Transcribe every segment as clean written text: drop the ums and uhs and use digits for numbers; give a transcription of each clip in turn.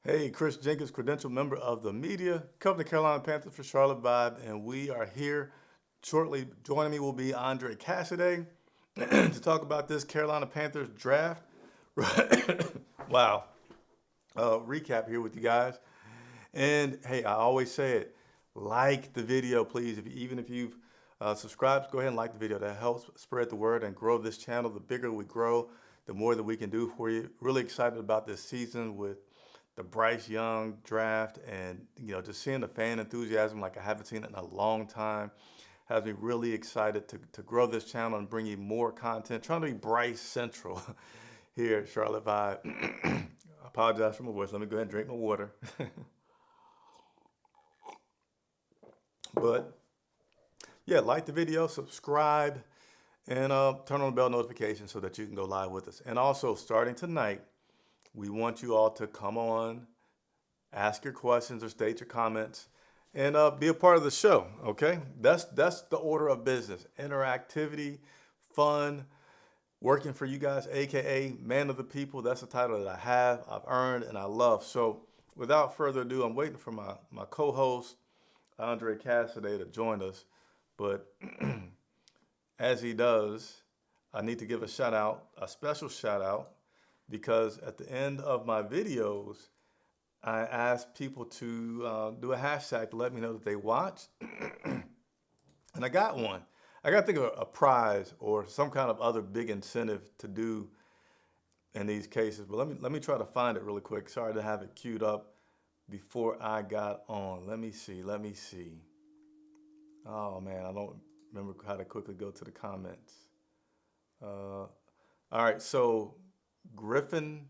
Hey, Chris Jenkins, credential member of the media, covering the Carolina Panthers for Charlotte Vibe, and we are here shortly. Joining me will be Andre Cassidy to talk about this Carolina Panthers draft. Wow. Recap here with you guys. And hey, I always say it, like the video, please. Even if you've subscribed, go ahead and like the video. That helps spread the word and grow this channel. The bigger we grow, the more that we can do for you. Really excited about this season with the Bryce Young draft, and just seeing the fan enthusiasm like I haven't seen it in a long time has me really excited to grow this channel and bring you more content. Trying to be Bryce Central here at Charlotte Vibe. I apologize for my voice. Let me go ahead and drink my water. But yeah, like the video, subscribe, and turn on the bell notification so that you can go live with us. And also, starting tonight, we want you all to come on, ask your questions or state your comments, and be a part of the show. Okay, that's the order of business: interactivity, fun, working for you guys, aka man of the people. That's the title that I have, I've earned, and I love. So, without further ado, I'm waiting for my co-host Andre Cassidy to join us, but as he does, I need to give a shout out, a special shout out, because at the end of my videos, I ask people to do a hashtag to let me know that they watched, and I got one. I got to think of a prize or some kind of other big incentive to do in these cases, but let me try to find it really quick. Sorry to have it queued up before I got on. Let me see. Oh man, I don't remember how to quickly go to the comments. All right, so Griffin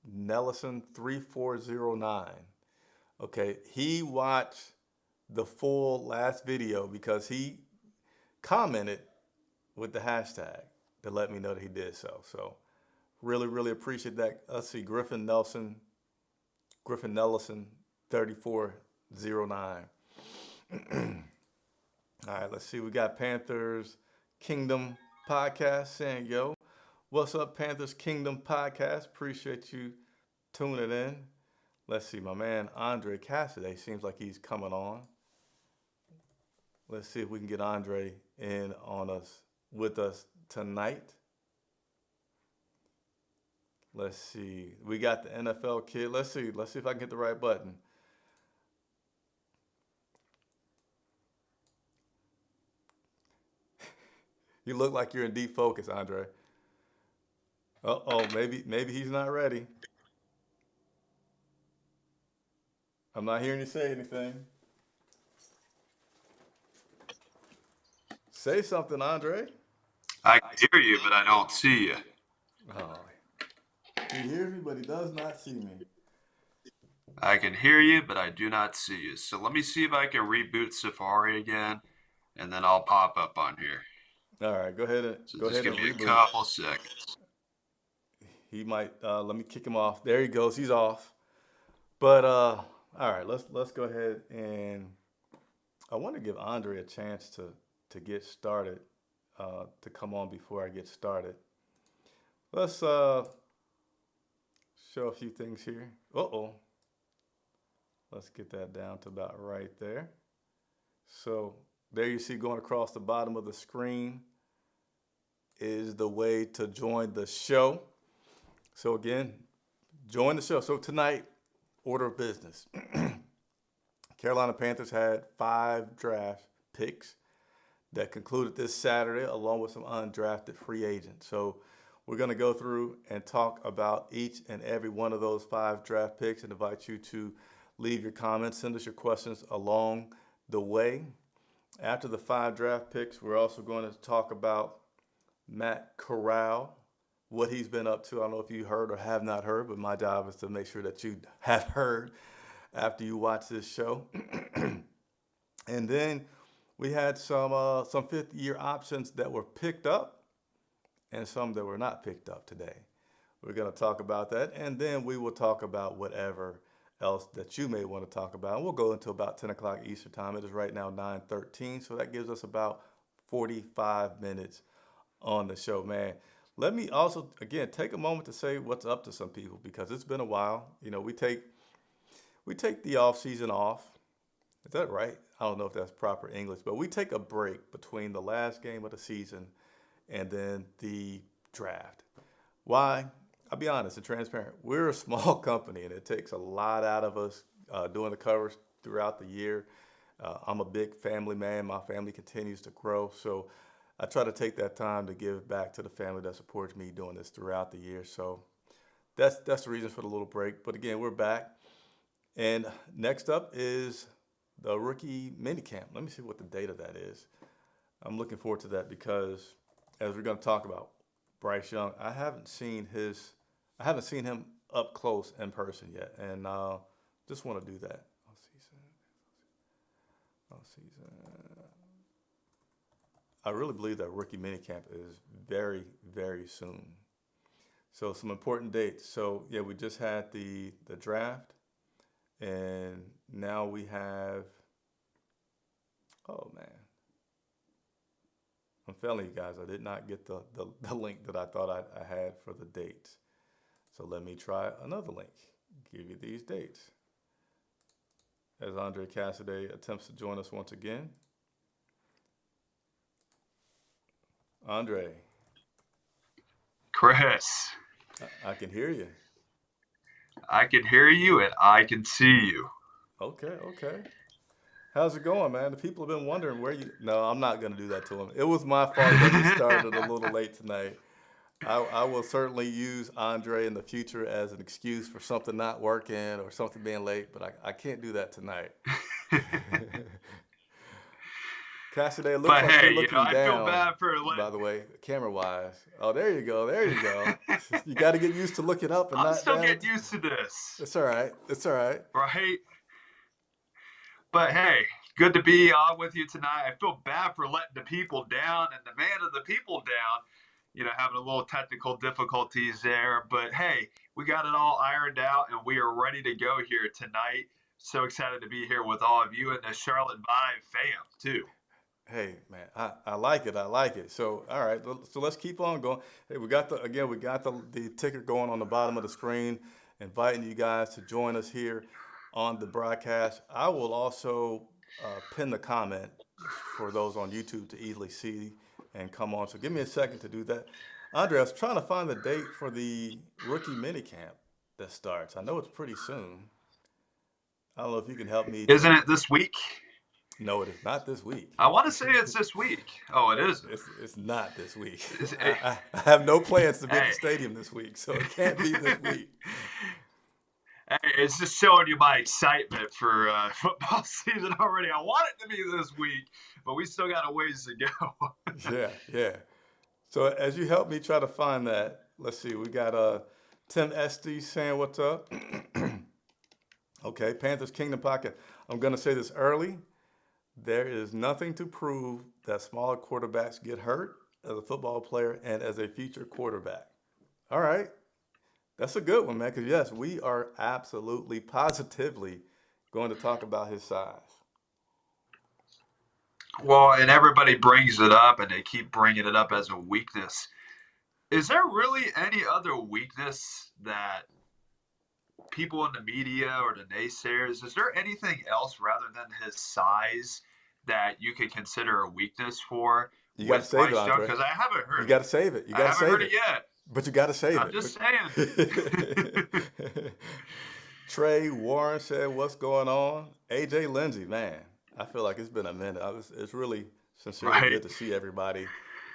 Nelson 3409. Okay, he watched the full last video because he commented with the hashtag to let me know that he did so. So really appreciate that. Let's see, Griffin Nelson 3409. All right, let's see. We got Panthers Kingdom podcast saying, yo, what's up, Panthers Kingdom podcast? Appreciate you tuning in. Let's see, my man Andre Cassidy seems like he's coming on. Let's see if we can get Andre in on us with us tonight. Let's see. We got the NFL kid. Let's see if I can get the right button. You look like you're in deep focus, Andre. Uh-oh, maybe he's not ready. I'm not hearing you say anything. Say something, Andre. I can hear you, but I don't see you. Oh, he hears me, but he does not see me. I can hear you, but I do not see you. So let me see if I can reboot Safari again, and then I'll pop up on here. All right, go ahead So and just give me a reboot. couple seconds. He might. Let me kick him off. There he goes. He's off. But all right, let's go ahead, and I want to give Andre a chance to get started, to come on before I get started. Let's show a few things here. Uh-oh. Let's get that down to about right there. So there you see going across the bottom of the screen is the way to join the show. So again, join the show. So tonight, order of business. Carolina Panthers had 5 draft picks that concluded this Saturday, along with some undrafted free agents. So we're going to go through and talk about each and every one of those 5 draft picks and invite you to leave your comments, send us your questions along the way. After the 5 draft picks, we're also going to talk about Matt Corral, what he's been up to. I don't know if you heard or have not heard, but my job is to make sure that you have heard after you watch this show. And then we had some fifth-year options that were picked up and some that were not picked up today. We're going to talk about that, and then we will talk about whatever else that you may want to talk about. And we'll go until about 10 o'clock Eastern time. It is right now 9:13, so that gives us about 45 minutes on the show, man. Let me also, again, take a moment to say what's up to some people because it's been a while. We take the off season off. Is that right? I don't know if that's proper English, but we take a break between the last game of the season and then the draft. Why? I'll be honest and transparent. We're a small company, and it takes a lot out of us doing the covers throughout the year. I'm a big family man. My family continues to grow, so I try to take that time to give back to the family that supports me doing this throughout the year. So that's the reason for the little break. But again, we're back, and next up is the rookie minicamp. Let me see what the date of that is. I'm looking forward to that because, as we're going to talk about, Bryce Young, I haven't seen him up close in person yet, and just want to do that. I really believe that rookie minicamp is very, very soon. So some important dates. So yeah, we just had the draft, and now we have. Oh man, I'm failing you guys. I did not get the link that I thought I had for the dates. So let me try another link. Give you these dates. As Andre Cassidy attempts to join us once again. Andre, Chris, I can hear you. I can hear you and I can see you. Okay, okay. How's it going, man? The people have been wondering where you. No, I'm not gonna do that to them. It was my fault that we started a little late tonight. I will certainly use Andre in the future as an excuse for something not working or something being late, but I can't do that tonight. Cassidy, it looks But like you're hey, looking I feel down, bad for by letting. the way, camera wise. Oh, there you go. There you go. You got to get used to looking up and I'm not still down. getting used to this, It's all right. It's all right. right? But hey, good to be on with you tonight. I feel bad for letting the people down and the man of the people down, having a little technical difficulties there. But hey, we got it all ironed out and we are ready to go here tonight. So excited to be here with all of you and the Charlotte Vibe fam, too. Hey, man, I like it. I like it. So, all right. So let's keep on going. Hey, we got the ticker going on the bottom of the screen, inviting you guys to join us here on the broadcast. I will also pin the comment for those on YouTube to easily see and come on. So give me a second to do that. Andre, I was trying to find the date for the rookie minicamp that starts. I know it's pretty soon. I don't know if you can help me Isn't to. it this week? No, it is not this week. I want to say it's this week. Oh, it isn't. It's not this week. Hey, I have no plans to be at the hey, stadium this week, so it can't be this week. it's just showing you my excitement for football season already. I want it to be this week, but we still got a ways to go. Yeah, yeah. So as you help me try to find that, let's see. We got Tim Esty saying what's up. Okay, Panthers Kingdom Pocket. I'm gonna say this early. There is nothing to prove that smaller quarterbacks get hurt as a football player and as a future quarterback. All right. That's a good one, man, because yes, we are absolutely, positively going to talk about his size. Well, and everybody brings it up, and they keep bringing it up as a weakness. Is there really any other weakness that people in the media or the naysayers, is there anything else rather than his size that you could consider a weakness for You got to with save it, Bryce Young? Andre. Because I haven't You heard got it. to save it. You I got to haven't save heard it. it yet. But you got to save I'm it. just saying. Trey Warren said, "What's going on?" AJ Lindsay, man, I feel like it's been a minute. It's really sincerely Right. good to see everybody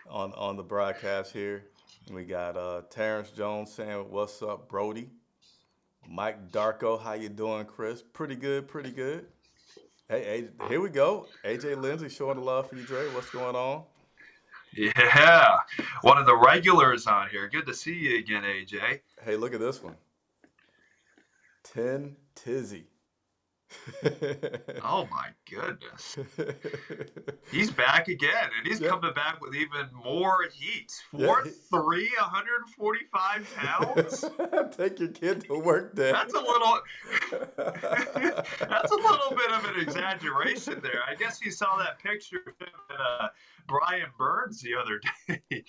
on the broadcast here. We got Terrence Jones saying, "What's up, Brody?" Mike Darko, how you doing, Chris? Pretty good, pretty good. Hey, here we go. AJ Lindsay showing the love for you, Dre. What's going on? Yeah. One of the regulars on here. Good to see you again, AJ. Hey, look at this one. 10 Tizzy. Oh my goodness. He's back again, and he's Yeah. coming back with even more heat. Yeah. 4'3", 145 pounds. Take your kid to work day. That's a little that's a little bit of an exaggeration there. I guess you saw that picture of him and Brian Burns the other day.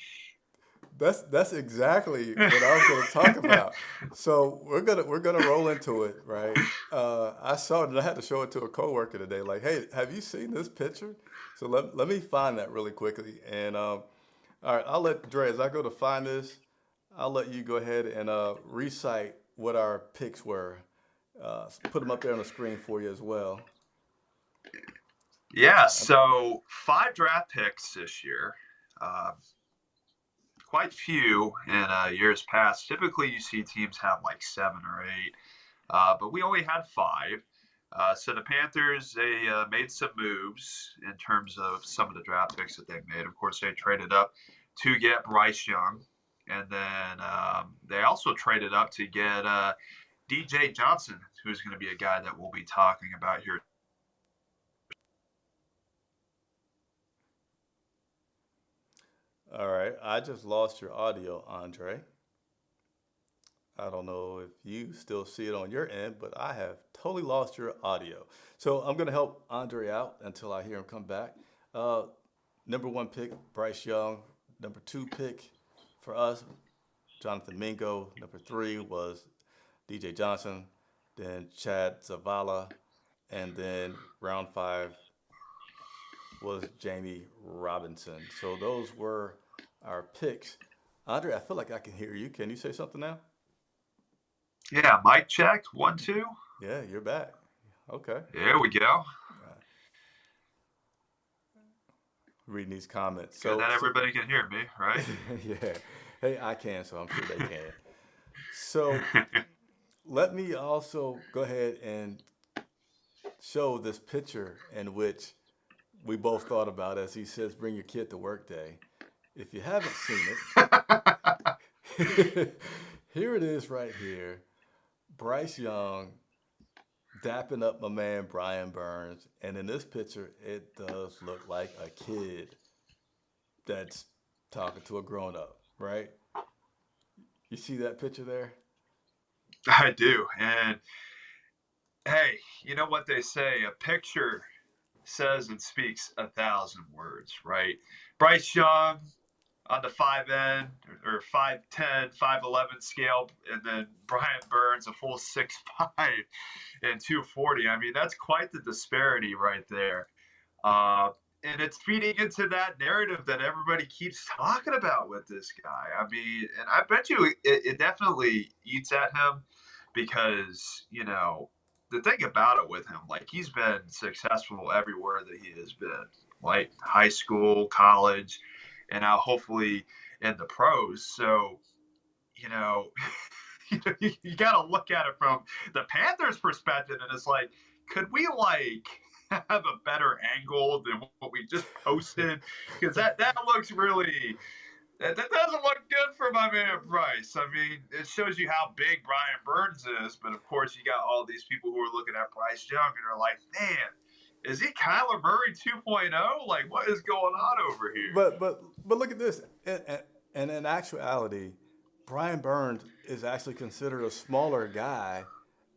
That's exactly what I was going to talk about. So we're gonna roll into it, right? I saw it and I had to show it to a coworker today. Like, hey, have you seen this picture? So let me find that really quickly. And all right, I'll let Dre, as I go to find this, I'll let you go ahead and recite what our picks were. Put them up there on the screen for you as well. Yeah, so 5 draft picks this year. Uh, quite few in years past. Typically, you see teams have like 7 or 8, but we only had 5. So the Panthers, they made some moves in terms of some of the draft picks that they made. Of course, they traded up to get Bryce Young, and then they also traded up to get DJ Johnson, who's going to be a guy that we'll be talking about here. All right, I just lost your audio, Andre. I don't know if you still see it on your end, but I have totally lost your audio. So I'm going to help Andre out until I hear him come back. Uh, Number one pick, Bryce Young. Number two pick for us, Jonathan Mingo. Number three was DJ Johnson. Then Chad Zavala. And then round five was Jamie Robinson. So those were our picks. Andre, I feel like I can hear you. Can you say something now? Yeah, mic check, 1, 2. Yeah, you're back. Okay. There we go. Reading these comments. Good that everybody can hear me, right? Yeah. Hey, I can, so I'm sure they can. So let me also go ahead and show this picture in which we both thought about as he says, bring your kid to work day. If you haven't seen it, here it is right here. Bryce Young dapping up my man Brian Burns. And in this picture, it does look like a kid that's talking to a grown up, right? You see that picture there? I do. And hey, you know what they say? A picture says and speaks 1,000 words, right? Bryce Young on the 5'10" or 5'10", 5'11" scale, and then Brian Burns a full 6'5" and 240. I mean, that's quite the disparity right there. And it's feeding into that narrative that everybody keeps talking about with this guy. I mean, and I bet you it definitely eats at him because, the thing about it with him, like he's been successful everywhere that he has been, like high school, college, and now hopefully in the pros. So, you know, you got to look at it from the Panthers' perspective, and it's like, could we have a better angle than what we just posted? Because that looks really. That doesn't look good for my man Bryce. I mean, it shows you how big Brian Burns is, but of course, you got all these people who are looking at Bryce Young and are like, man, is he Kyler Murray 2.0? Like, what is going on over here? But look at this. And in actuality, Brian Burns is actually considered a smaller guy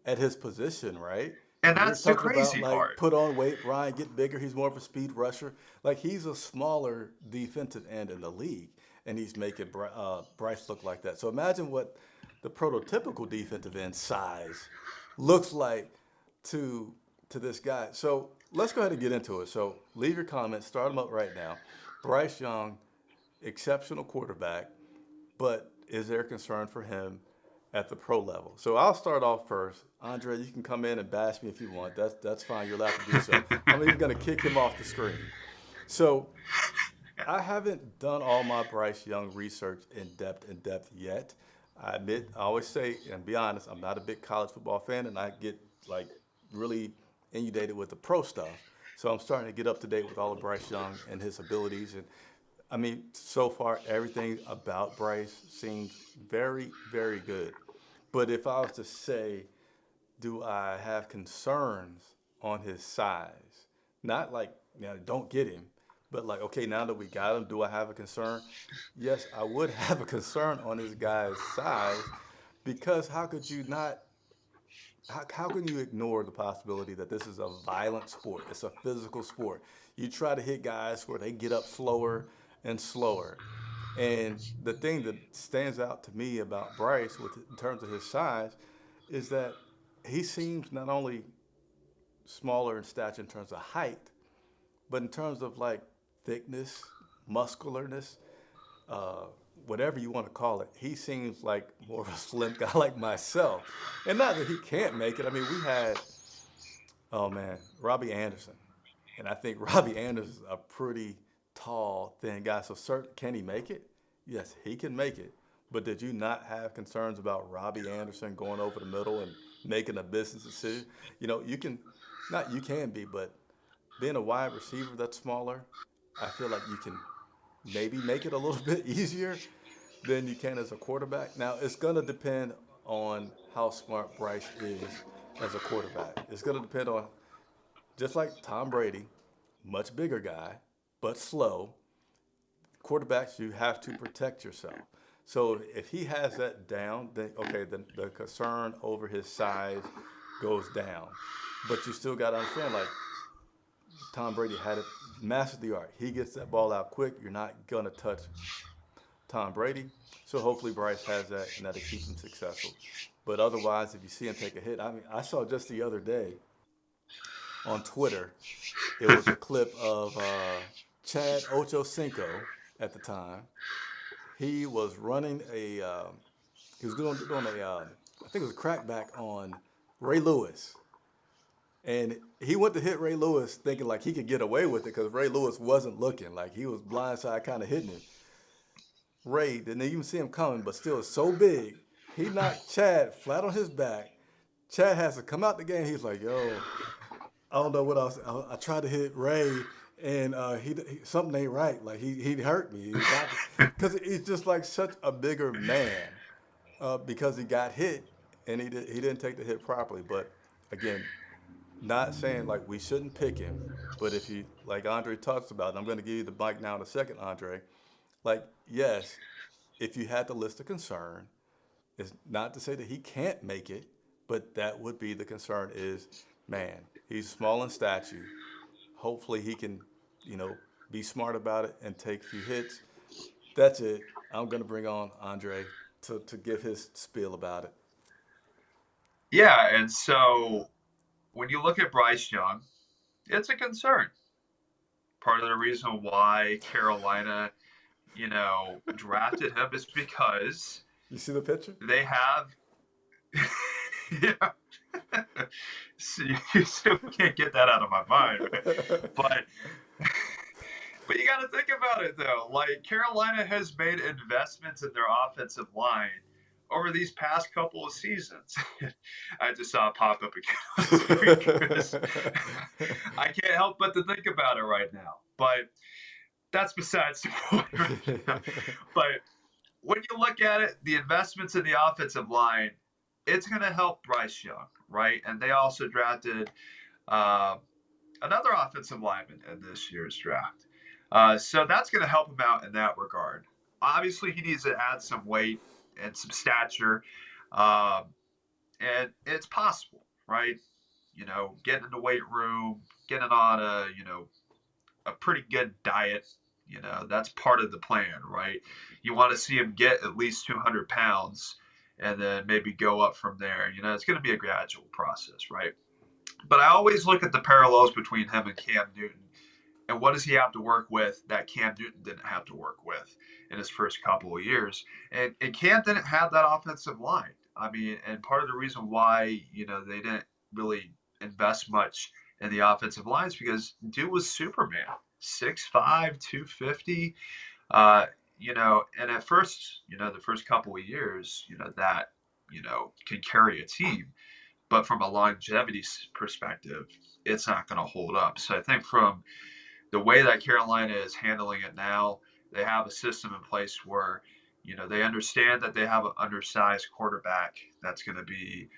at his position, right? And We're that's the talking about crazy like part. put on weight, Brian, get bigger. He's more of a speed rusher. Like he's a smaller defensive end in the league, and he's making Bryce look like that. So imagine what the prototypical defensive end size looks like to this guy. So let's go ahead and get into it. So leave your comments, start them up right now. Bryce Young, exceptional quarterback, but is there concern for him at the pro level? So I'll start off first. Andre, you can come in and bash me if you want. That's fine. You're allowed to do so. I'm even going to kick him off the screen. So I haven't done all my Bryce Young research in depth yet. I admit, I always say, and be honest, I'm not a big college football fan, and I get like really inundated with the pro stuff. So I'm starting to get up to date with all of Bryce Young and his abilities. And I mean, so far, everything about Bryce seems very, very good. But if I was to say, do I have concerns on his size? Not like, don't get him, but like, okay, now that we got him, do I have a concern? Yes, I would have a concern on this guy's size because how can you ignore the possibility that this is a violent sport? It's a physical sport. You try to hit guys where they get up slower and slower. And the thing that stands out to me about Bryce, in terms of his size, is that he seems not only smaller in stature in terms of height, but in terms of like thickness, muscularness, uh, whatever you want to call it, he seems like more of a slim guy like myself. And not that he can't make it. I mean, we had, oh man, Robbie Anderson. And I think Robbie Anderson is a pretty tall, thin guy. So, can he make it? Yes, he can make it. But did you not have concerns about Robbie Anderson going over the middle and making a business decision? You can, not you can be, but being a wide receiver that's smaller, I feel like you can maybe make it a little bit easier than you can as a quarterback. Now, it's going to depend on how smart Bryce is as a quarterback. It's going to depend on, just like Tom Brady, much bigger guy, but slow. Quarterbacks, you have to protect yourself. So if he has that down, then okay, then the concern over his size goes down. But you still got to understand, like Tom Brady had it, mastered the art. He gets that ball out quick. You're not gonna touch Tom Brady. So hopefully Bryce has that, and that'll keep him successful. But otherwise, if you see him take a hit, I mean, I saw just the other day on Twitter, it was a clip of Chad Ochocinco at the time. He was running he was doing I think it was a crackback on Ray Lewis. And he went to hit Ray Lewis thinking like he could get away with it because Ray Lewis wasn't looking. Like he was blindside kind of hitting him. Ray didn't even see him coming, but still so big. He knocked Chad flat on his back. Chad has to come out the game. He's like, yo, I don't know what else. I tried to hit Ray, and something ain't right. Like he hurt me because he's just like such a bigger man because he got hit and he didn't take the hit properly. But again, not saying like we shouldn't pick him, but if you like Andre talks about, and I'm going to give you the mic now in a second, Andre. Like yes, if you had to list a concern, it's not to say that he can't make it, but that would be the concern. Is man, he's small in stature. Hopefully he can, be smart about it and take a few hits. That's it. I'm going to bring on Andre to give his spiel about it. Yeah, and so when you look at Bryce Young, it's a concern. Part of the reason why Carolina, drafted him is because You see the picture? they have, yeah, so you still can't get that out of my mind. But but you got to think about it though. Like Carolina has made investments in their offensive line over these past couple of seasons. I just saw it pop up again because I can't help but to think about it right now. But that's besides the point right now. But when you look at it, the investments in the offensive line, it's going to help Bryce Young, right? And they also drafted uh, another offensive lineman in this year's draft. So that's going to help him out in that regard. Obviously, he needs to add some weight and some stature, um, and it's possible, right? Getting in the weight room, getting on a pretty good diet. That's part of the plan, right? You want to see him get at least 200 pounds and then maybe go up from there. It's going to be a gradual process, right? But I always look at the parallels between him and Cam Newton. And what does he have to work with that Cam Newton didn't have to work with in his first couple of years? And Cam didn't have that offensive line. I mean, and part of the reason why, they didn't really invest much in the offensive lines because dude was Superman, 6'5", 250. And at first, the first couple of years, that, can carry a team. But from a longevity perspective, it's not going to hold up. So I think from the way that Carolina is handling it now, they have a system in place where, they understand that they have an undersized quarterback that's going to be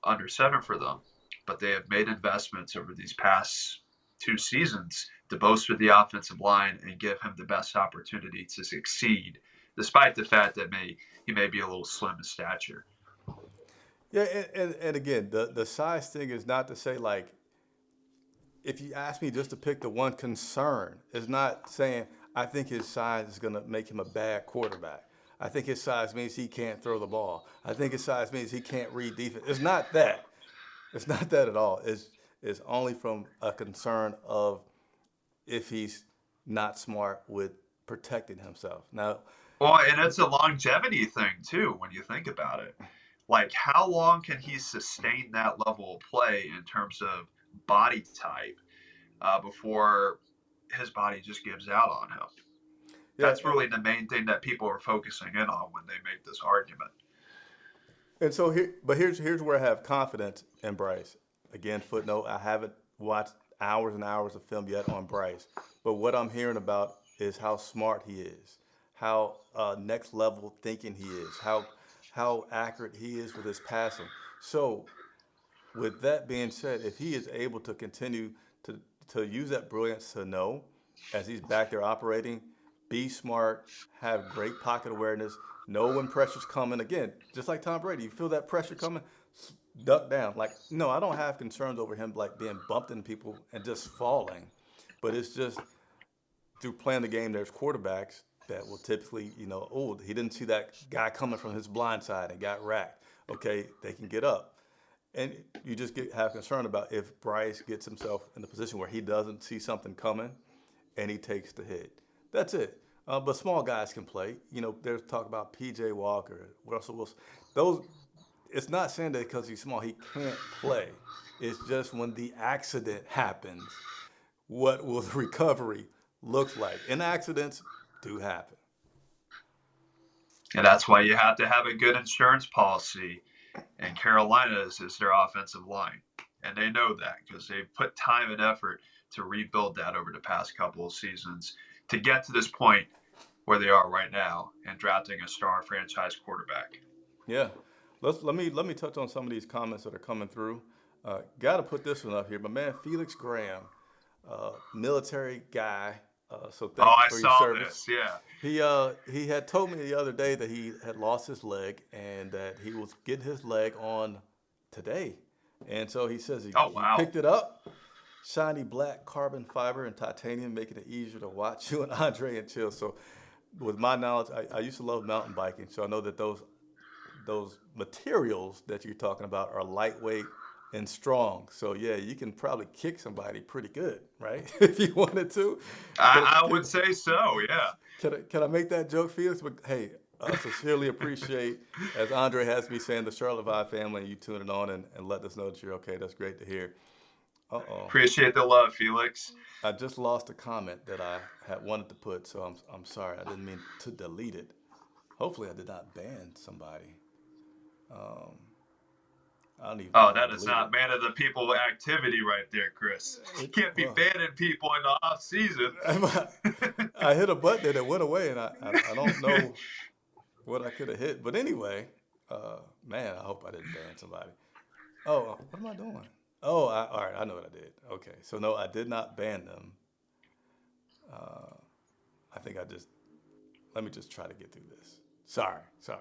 under center for them. But they have made investments over these past 2 seasons to bolster the offensive line and give him the best opportunity to succeed, despite the fact that he may be a little slim in stature. Yeah, and again, the size thing is not to say like if you ask me just to pick the one concern, it's not saying I think his size is going to make him a bad quarterback. I think his size means he can't throw the ball. I think his size means he can't read defense. It's not that. It's not that at all. It's only from a concern of if he's not smart with protecting himself. Now, Well, and it's a longevity thing too when you think about it. Like, how long can he sustain that level of play in terms of body type before his body just gives out on him? yeah, That's really the main thing that people are focusing in on when they make this argument. and so here's where I have confidence in Bryce. Again, footnote: I haven't watched hours and hours of film yet on Bryce, but what I'm hearing about is how smart he is, how next level thinking he is, how accurate he is with his passing. So, with that being said, if he is able to continue to use that brilliance to know, as he's back there operating, be smart, have great pocket awareness, know when pressure's coming. Again, just like Tom Brady, you feel that pressure coming, duck down. Like, no, I don't have concerns over him like being bumped into people and just falling, but it's just through playing the game, there's quarterbacks that will typically, oh, he didn't see that guy coming from his blind side and got racked. Okay, they can get up. And you just have concern about if Bryce gets himself in the position where he doesn't see something coming and he takes the hit. That's it. But small guys can play. There's talk about P.J. Walker, Russell Wilson. Those. It's not saying that because he's small he can't play. It's just when the accident happens, what will the recovery look like? And accidents do happen. And that's why you have to have a good insurance policy. And Carolina's is their offensive line. And they know that because they've put time and effort to rebuild that over the past couple of seasons to get to this point where they are right now and drafting a star franchise quarterback. Yeah. Let me touch on some of these comments that are coming through. Got to put this one up here. My man Felix Graham, military guy. So thank you I for your saw service. this. Yeah. He had told me the other day that he had lost his leg and that he was getting his leg on today. And so he says he Wow. picked it up. Shiny black carbon fiber and titanium, making it easier to watch you and Andre and chill. So with my knowledge, I used to love mountain biking, so I know that those materials that you're talking about are lightweight and strong. So yeah, you can probably kick somebody pretty good, right? If you wanted to. I would say so, yeah. Can I make that joke, Felix? But hey, I sincerely appreciate, as Andre has me saying, the Charlotte Vibe family, and you tuning on and letting us know that you're okay. That's great to hear. Appreciate the love, Felix. I just lost a comment that I had wanted to put, so I'm sorry. I didn't mean to delete it. Hopefully, I did not ban somebody. I don't even. That is not man of the people activity right there, Chris. You can't be banning people in the off season. I hit a button and it went away, and I don't know what I could have hit. But anyway, man, I hope I didn't ban somebody. Oh, what am I doing? Oh, all right, I know what I did. Okay, so no, I did not ban them. I think let me just try to get through this. Sorry. So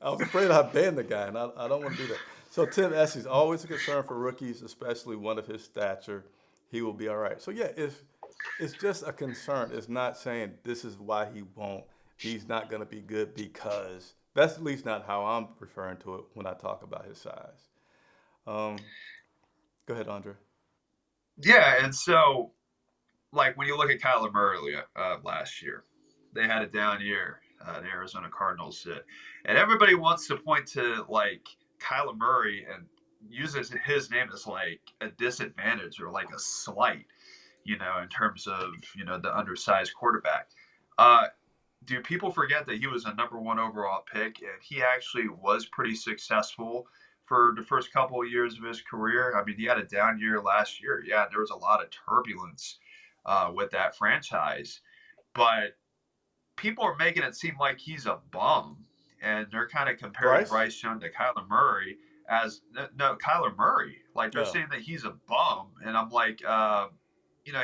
I was afraid I banned the guy, and I don't want to do that. So Tim Essie's always a concern for rookies, especially one of his stature. He will be all right. So yeah, it's just a concern. It's not saying this is why he's not going to be good, because that's at least not how I'm referring to it when I talk about his size. Go ahead, Andre. Yeah, and so, like, when you look at Kyler Murray last year, they had a down year. The Arizona Cardinals did. And everybody wants to point to, like, Kyler Murray and uses his name as, like, a disadvantage or, like, a slight, in terms of, the undersized quarterback. Do people forget that he was a number 1 overall pick, and he actually was pretty successful for the first couple of years of his career? I mean, he had a down year last year. Yeah, there was a lot of turbulence with that franchise. But people are making it seem like he's a bum, and they're kind of comparing Bryce Young to Kyler Murray as no Kyler Murray. Like, they're saying that he's a bum, and I'm like,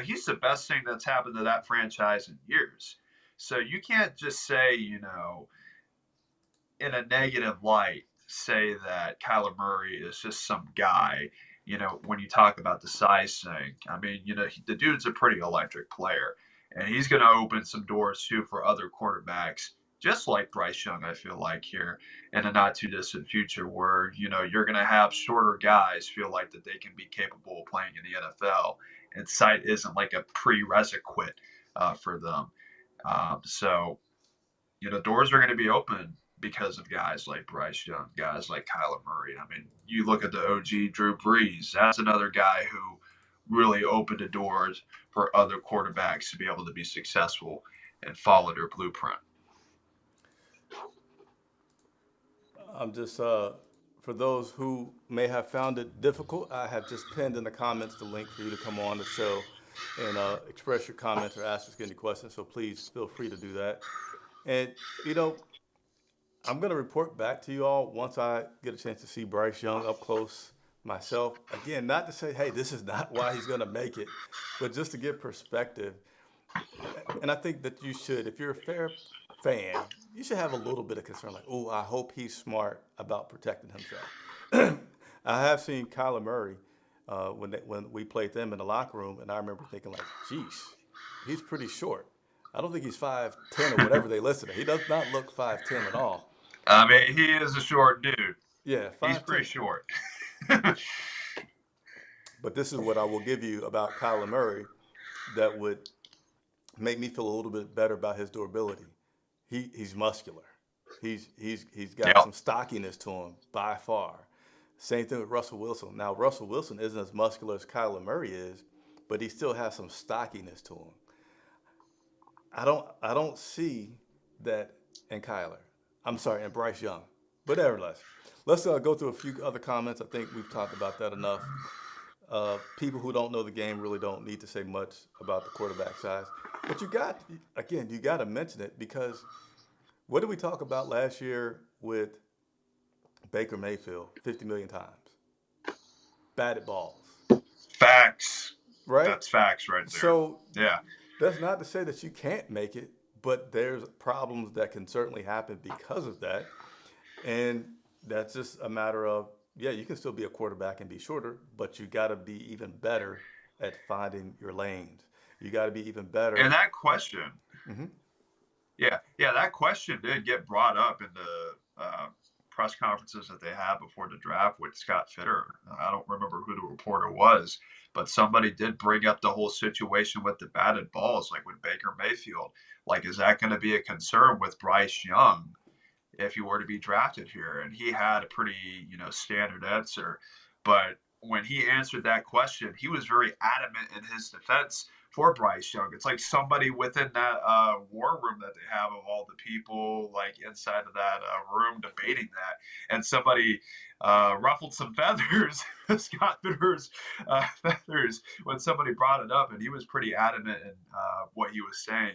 he's the best thing that's happened to that franchise in years. So you can't just say, in a negative light, say that Kyler Murray is just some guy, when you talk about the size thing, I mean, the dude's a pretty electric player, and he's going to open some doors too for other quarterbacks, just like Bryce Young. I feel like here in a not too distant future, where you're going to have shorter guys feel like that they can be capable of playing in the NFL, and size isn't like a prerequisite for them. So doors are going to be open because of guys like Bryce Young, guys like Kyler Murray. I mean, you look at the OG Drew Brees, that's another guy who really opened the doors for other quarterbacks to be able to be successful and follow their blueprint. I'm just for those who may have found it difficult, I have just pinned in the comments the link for you to come on the show and express your comments or ask us any questions. So please feel free to do that. And I'm going to report back to you all once I get a chance to see Bryce Young up close myself. Again, not to say, hey, this is not why he's going to make it, but just to give perspective. And I think that you should, if you're a fair fan, you should have a little bit of concern, like, oh, I hope he's smart about protecting himself. I have seen Kyler Murray when we played them in the locker room, and I remember thinking, like, geez, he's pretty short. I don't think he's 5'10" or whatever they listed. He does not look 5'10" at all. I mean, he is a short dude. Yeah, 5'10". He's pretty short. But this is what I will give you about Kyler Murray that would make me feel a little bit better about his durability. He's muscular. He's got some stockiness to him by far. Same thing with Russell Wilson. Now Russell Wilson isn't as muscular as Kyler Murray is, but he still has some stockiness to him. I don't see that in Kyler. I'm sorry, in Bryce Young. But nevertheless, let's go through a few other comments. I think we've talked about that enough. People who don't know the game really don't need to say much about the quarterback size. But you got to mention it, because what did we talk about last year with Baker Mayfield 50 million times? Batted balls. Facts. Right? That's facts right there. So yeah. That's not to say that you can't make it, but there's problems that can certainly happen because of that. And that's just a matter of, yeah, you can still be a quarterback and be shorter, but you got to be even better at finding your lanes. You got to be even better. And that question, mm-hmm. that question did get brought up in the press conferences that they had before the draft with Scott Fitter. I don't remember who the reporter was, but somebody did bring up the whole situation with the batted balls, like with Baker Mayfield. Like, is that going to be a concern with Bryce Young if he were to be drafted here? And he had a pretty, standard answer. But when he answered that question, he was very adamant in his defense for Bryce Young. It's like somebody within that war room that they have of all the people like inside of that room debating that, and somebody ruffled some feathers, Scott Fitter's feathers, when somebody brought it up, and he was pretty adamant in what he was saying,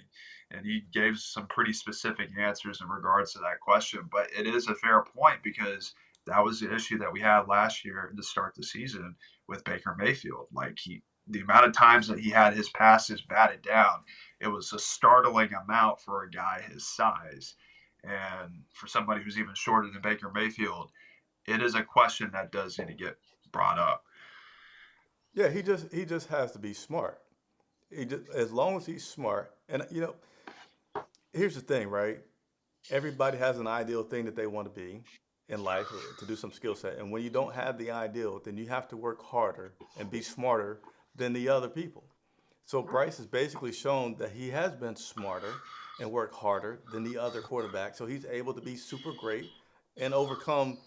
and he gave some pretty specific answers in regards to that question. But it is a fair point, because that was the issue that we had last year to start the season with Baker Mayfield. Like, the amount of times that he had his passes batted down, it was a startling amount for a guy his size. And for somebody who's even shorter than Baker Mayfield, it is a question that does need to get brought up. Yeah, he just has to be smart. As long as he's smart. And, here's the thing, right? Everybody has an ideal thing that they want to be in life, to do some skill set. And when you don't have the ideal, then you have to work harder and be smarter than the other people. So Bryce has basically shown that he has been smarter and worked harder than the other quarterbacks. So he's able to be super great and overcome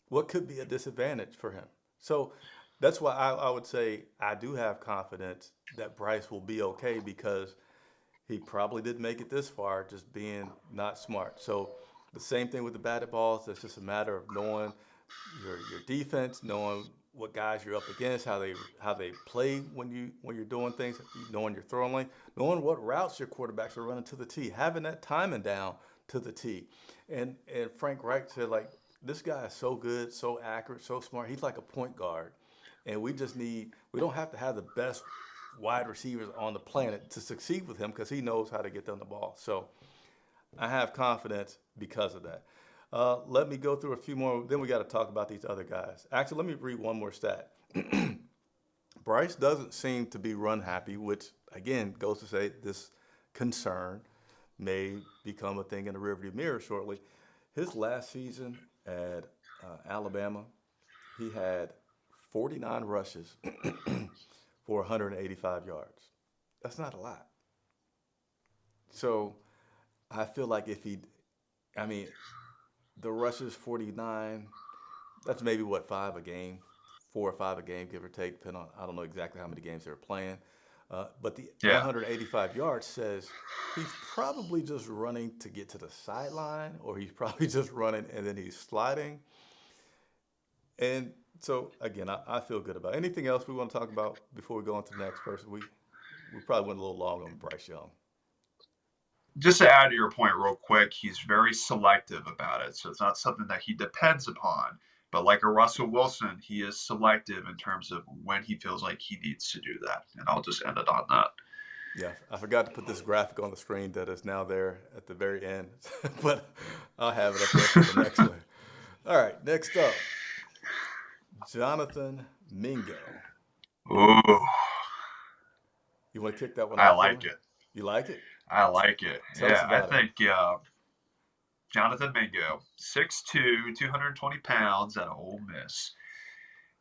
what could be a disadvantage for him. So that's why I would say I do have confidence that Bryce will be okay, because he probably didn't make it this far just being not smart. So the same thing with the batted balls. It's just a matter of knowing your defense, knowing what guys you're up against, how they play when you're doing things, knowing your throwing lane, knowing what routes your quarterbacks are running to the T, having that timing down to the T. And Frank Reich said, like, this guy is so good, so accurate, so smart. He's like a point guard. And we don't have to have the best wide receivers on the planet to succeed with him, because he knows how to get them the ball. So I have confidence because of that. Let me go through a few more. Then we got to talk about these other guys. Actually, let me read one more stat. Bryce doesn't seem to be run happy, which again goes to say this concern may become a thing in the rearview mirror shortly. His last season at Alabama, he had 49 rushes for 185 yards. That's not a lot. So I feel like if he, I mean, the rushes 49, that's maybe what, five a game, 4 or 5 a game, give or take, depending on, I don't know exactly how many games they were playing. But the Yeah. 185 yards says he's probably just running to get to the sideline, or he's probably just running and then he's sliding. And so, again, I feel good about it. Anything else we want to talk about before we go on to the next person? We probably went a little long on Bryce Young. Just to add to your point real quick, he's very selective about it. So it's not something that he depends upon. But like a Russell Wilson, he is selective in terms of when he feels like he needs to do that. And I'll just end it on that. Yeah, I forgot to put this graphic on the screen that is now there at the very end, but I'll have it up there for the next one. All right, next up, Jonathan Mingo. Ooh, You want to kick that one I off for me? like it. You like it? I like it. Tell us Yeah, I about it. think Jonathan Mingo, 6'2", 220 pounds out of Ole Miss.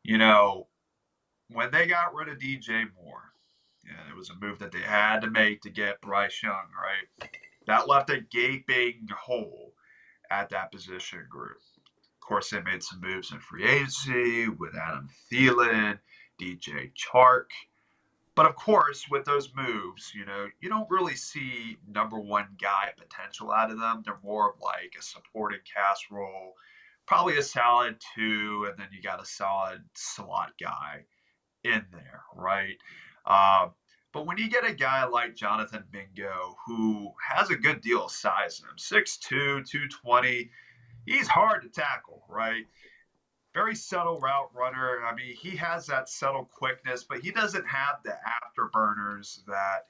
You know, when they got rid of DJ Moore, and it was a move that they had to make to get Bryce Young, right? That left a gaping hole at that position group. Of course, they made some moves in free agency with Adam Thielen, DJ Chark. But of course, with those moves, you don't really see number one guy potential out of them. They're more of like a supporting cast role, probably a solid two, and then you got a solid slot guy in there, right? Um, but when you get a guy like Jonathan Mingo, who has a good deal of size in him, 6'2", 220, he's hard to tackle, right? Very subtle route runner. I mean, he has that subtle quickness, but he doesn't have the afterburners that,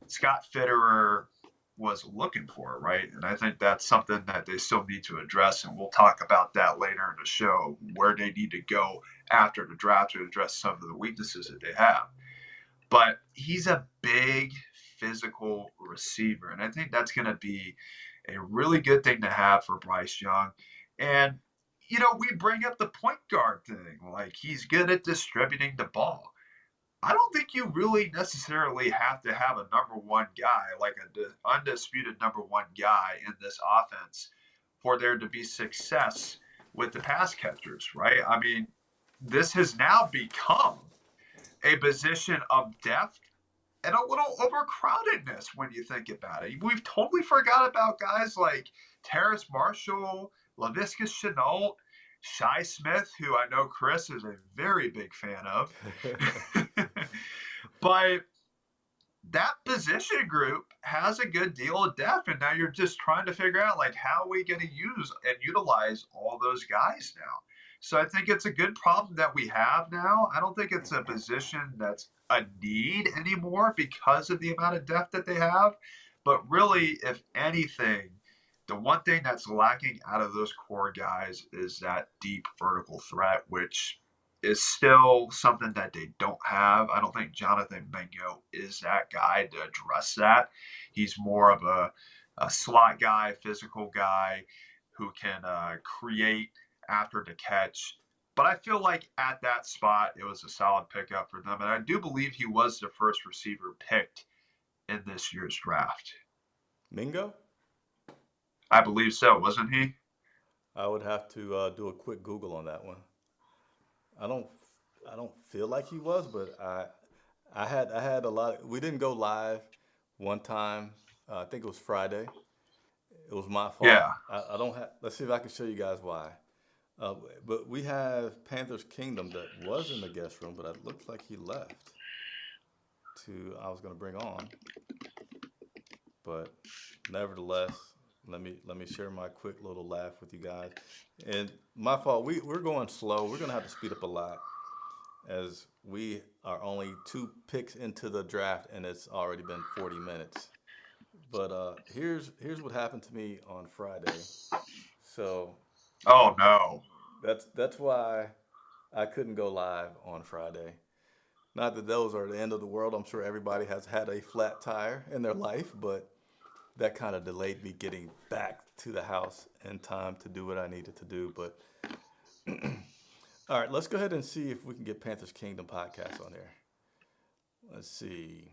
Scott Fitterer was looking for, right? And I think that's something that they still need to address. And we'll talk about that later in the show, where they need to go after the draft to address some of the weaknesses that they have. But he's a big physical receiver. And I think that's going to be a really good thing to have for Bryce Young. And we bring up the point guard thing. Like, he's good at distributing the ball. I don't think you really necessarily have to have a number one guy, like an undisputed number one guy in this offense for there to be success with the pass catchers, right? I mean, this has now become a position of depth and a little overcrowdedness when you think about it. We've totally forgot about guys like Terrace Marshall, Laviska Shenault, Shi Smith, who I know Chris is a very big fan of. But that position group has a good deal of depth, and now you're just trying to figure out, like, how are we going to use and utilize all those guys now? So I think it's a good problem that we have now. I don't think it's a position that's a need anymore because of the amount of depth that they have. But really, if anything, the one thing that's lacking out of those core guys is that deep vertical threat, which is still something that they don't have. I don't think Jonathan Mingo is that guy to address that. He's more of a slot guy, physical guy who can create after the catch. But I feel like at that spot, it was a solid pickup for them. And I do believe he was the first receiver picked in this year's draft. Mingo? I believe so, wasn't he? I would have to do a quick Google on that one. I don't I don't feel like he was, but I had a lot. We didn't go live one time. I think it was Friday. It was my fault. Yeah. I don't have. Let's see if I can show you guys why. But we have Panthers Kingdom that was in the guest room, but it looks like he left. I was going to bring on, but nevertheless, let me share my quick little laugh with you guys. And my fault. We're going slow. We're going to have to speed up a lot as we are only 2 picks into the draft, and it's already been 40 minutes. But here's what happened to me on Friday. So Oh no. that's why I couldn't go live on Friday. Not that those are the end of the world. I'm sure everybody has had a flat tire in their life, but that kind of delayed me getting back to the house in time to do what I needed to do. But all right, let's go ahead and see if we can get Panthers Kingdom podcast on there. Let's see.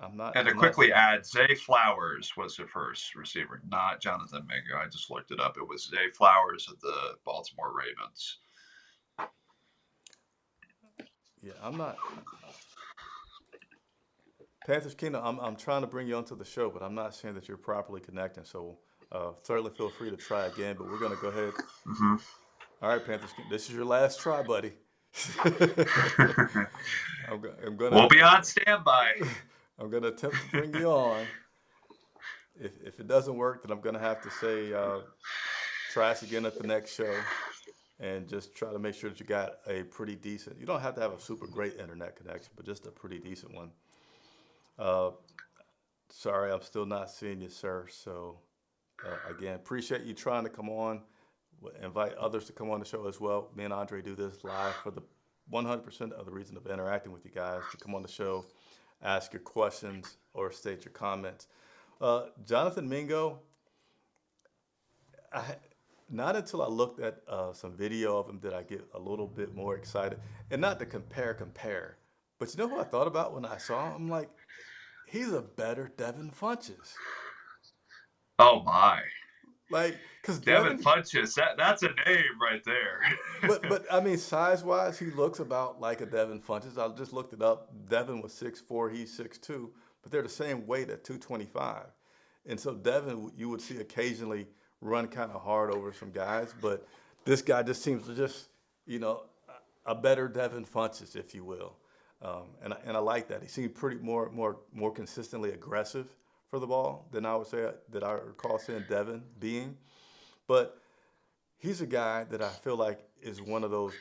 I'm not. And to I'm not. quickly add, Zay Flowers was the first receiver, not Jonathan Mingo. I just looked it up. It was Zay Flowers of the Baltimore Ravens. Yeah, I'm not. Panthers Kingdom. I'm trying to bring you onto the show, but I'm not saying that you're properly connecting. So certainly feel free to try again. But we're gonna go ahead. Mm-hmm. All right, Panthers Kingdom. This is your last try, buddy. I'm gonna. We'll be on standby. I'm gonna attempt to bring you on. If it doesn't work, then I'm gonna have to say try us again at the next show, and just try to make sure that you got a pretty decent. You don't have to have a super great internet connection, but just a pretty decent one. Sorry, I'm still not seeing you, sir. So again, appreciate you trying to come on. Invite others to come on the show as well. Me and Andre do this live for the 100% of the reason of interacting with you guys, to come on the show, ask your questions, or state your comments. Jonathan Mingo, not until I looked at some video of him did I get a little bit more excited. And not to compare. But you know who I thought about when I saw him? I'm like, he's a better Devin Funchess. Oh, my. Like, because Devin Funchess, that's a name right there. but I mean, size-wise, he looks about like a Devin Funchess. I just looked it up. Devin was 6'4", he's 6'2", but they're the same weight at 225. And so Devin, you would see occasionally run kind of hard over some guys, but this guy just seems to just, a better Devin Funchess, if you will. And I like that. He seemed pretty more consistently aggressive for the ball than I would say that I recall seeing Devin being. But he's a guy that I feel like is one of those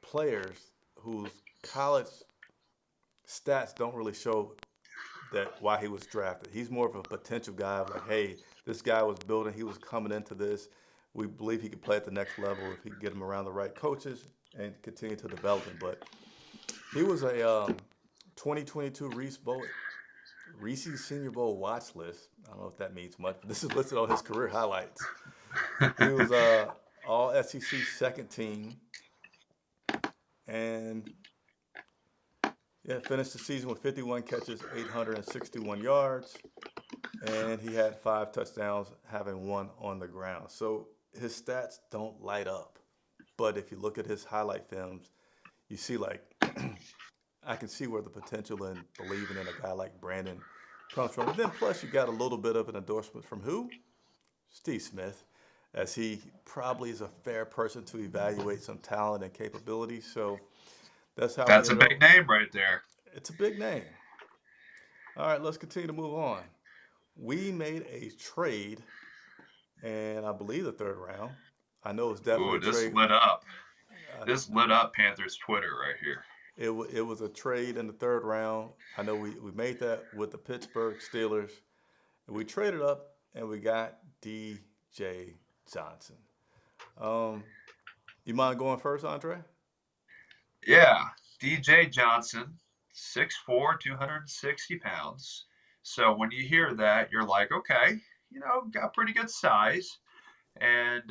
players whose college stats don't really show that why he was drafted. He's more of a potential guy of like, hey, this guy was building, he was coming into this. We believe he could play at the next level if he could get him around the right coaches and continue to develop him. But he was a 2022 Reese's Senior Bowl watch list. I don't know if that means much, but this is listed on his career highlights. He was all SEC second team, and finished the season with 51 catches, 861 yards, and he had 5 touchdowns, having 1 on the ground. So his stats don't light up, but if you look at his highlight films, you see like I can see where the potential in believing in a guy like Brandon comes from. And then plus you got a little bit of an endorsement from who? Steve Smith, as he probably is a fair person to evaluate some talent and capability. So that's how. That's a big name right there. It's a big name. All right, let's continue to move on. We made a trade, and I believe the 3rd round. I know it's definitely a trade. This lit up. This lit up Panthers Twitter right here. It was a trade in the 3rd round. I know we made that with the Pittsburgh Steelers. And we traded up, and we got DJ Johnson. You mind going first, Andre? Yeah, DJ Johnson, 6'4", 260 pounds. So when you hear that, you're like, okay, got pretty good size. And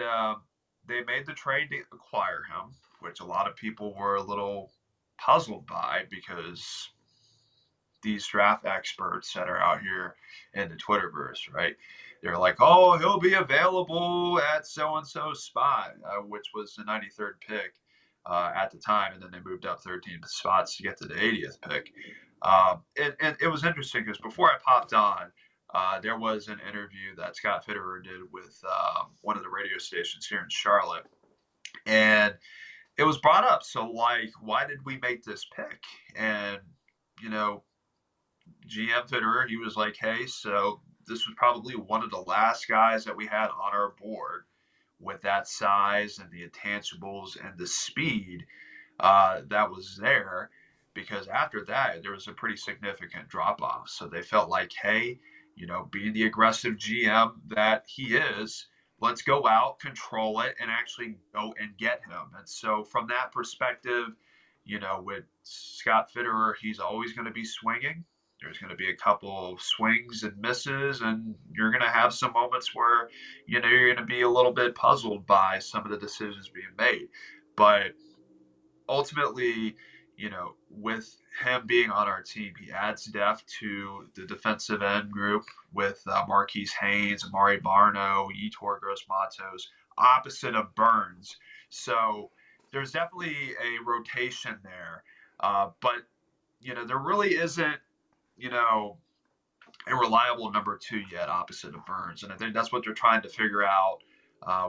they made the trade to acquire him, which a lot of people were a little puzzled by, because these draft experts that are out here in the Twitterverse, right? They're like, oh, he'll be available at so-and-so spot, which was the 93rd pick at the time. And then they moved up 13 spots to get to the 80th pick. It was interesting because before I popped on, there was an interview that Scott Fitterer did with one of the radio stations here in Charlotte. And it was brought up. So, like, why did we make this pick? And, GM Fitterer, he was like, hey, so this was probably one of the last guys that we had on our board with that size and the intangibles and the speed that was there. Because after that, there was a pretty significant drop-off. So they felt like, hey, being the aggressive GM that he is, let's go out, control it, and actually go and get him. And so, from that perspective, with Scott Fitterer, he's always going to be swinging. There's going to be a couple of swings and misses, and you're going to have some moments where, you're going to be a little bit puzzled by some of the decisions being made. But ultimately, with him being on our team, he adds depth to the defensive end group with Marquise Haynes, Amari Barno, Yetur Gross-Matos, opposite of Burns. So there's definitely a rotation there. But, there really isn't, a reliable number two yet opposite of Burns. And I think that's what they're trying to figure out,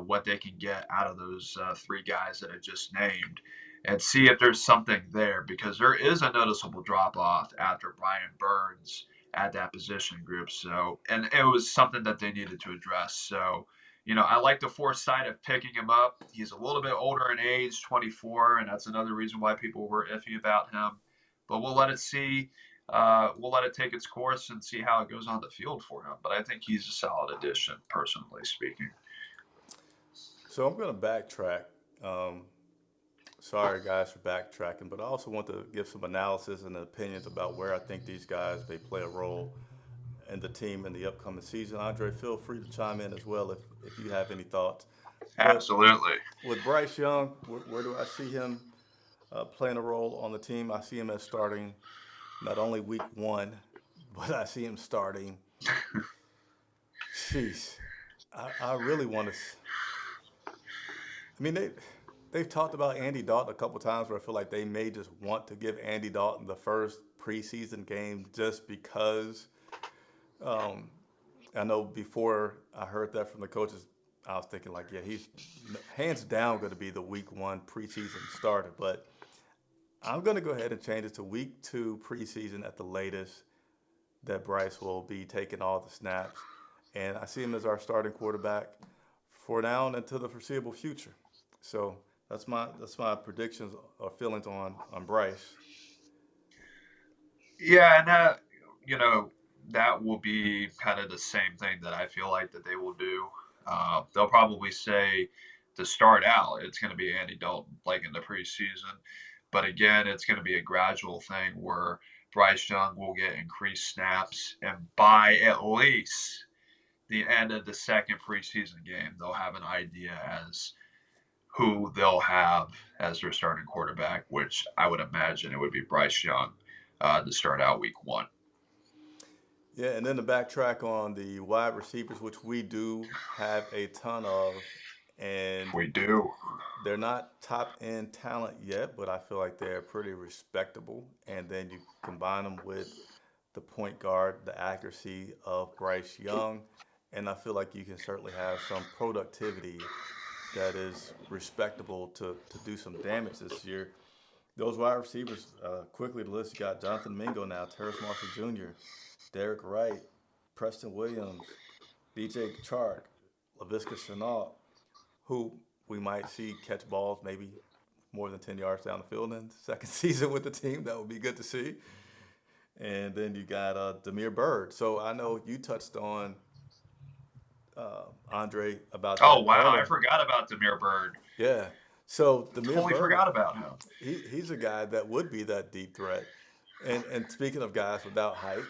what they can get out of those three guys that I just named and see if there's something there, because there is a noticeable drop off after Brian Burns at that position group. So, and it was something that they needed to address. So, I like the foresight of picking him up. He's a little bit older in age, 24, and that's another reason why people were iffy about him. But we'll let it see. We'll let it take its course and see how it goes on the field for him. But I think he's a solid addition, personally speaking. So I'm going to backtrack. Um, Sorry, guys, for backtracking, but I also want to give some analysis and opinions about where I think these guys may play a role in the team in the upcoming season. Andre, feel free to chime in as well if you have any thoughts. But Absolutely. with Bryce Young, where do I see him playing a role on the team? I see him as starting not only week one, but I see him starting. Jeez, I really want to. I mean, they've talked about Andy Dalton a couple times where I feel like they may just want to give Andy Dalton the first preseason game just because. Um, I know before I heard that from the coaches, I was thinking like, yeah, he's hands down going to be the week one preseason starter. But I'm going to go ahead and change it to week two preseason at the latest that Bryce will be taking all the snaps. And I see him as our starting quarterback for now and until the foreseeable future. So that's my predictions or feelings on Bryce. Yeah, and that will be kind of the same thing that I feel like that they will do. They'll probably say to start out, it's going to be Andy Dalton like in the preseason, but again, it's going to be a gradual thing where Bryce Young will get increased snaps, and by at least the end of the second preseason game, they'll have an idea as who they'll have as their starting quarterback, which I would imagine it would be Bryce Young to start out week one. Yeah, and then to backtrack on the wide receivers, which we do have a ton of, and We do. they're not top end talent yet, but I feel like they're pretty respectable. And then you combine them with the point guard, the accuracy of Bryce Young, and I feel like you can certainly have some productivity that is respectable to do some damage this year. Those wide receivers, quickly the list, you got Jonathan Mingo now, Terrace Marshall Jr., Derek Wright, Preston Williams, DJ Chark, LaVisca Chenault, who we might see catch balls maybe more than 10 yards down the field in the second season with the team. That would be good to see. And then you got Demir Bird. So I know you touched on Andre about Oh that wow, I earlier. forgot about Demir Bird. Yeah. So Demir Totally Bird, forgot about him. he's a guy that would be that deep threat. And speaking of guys without height,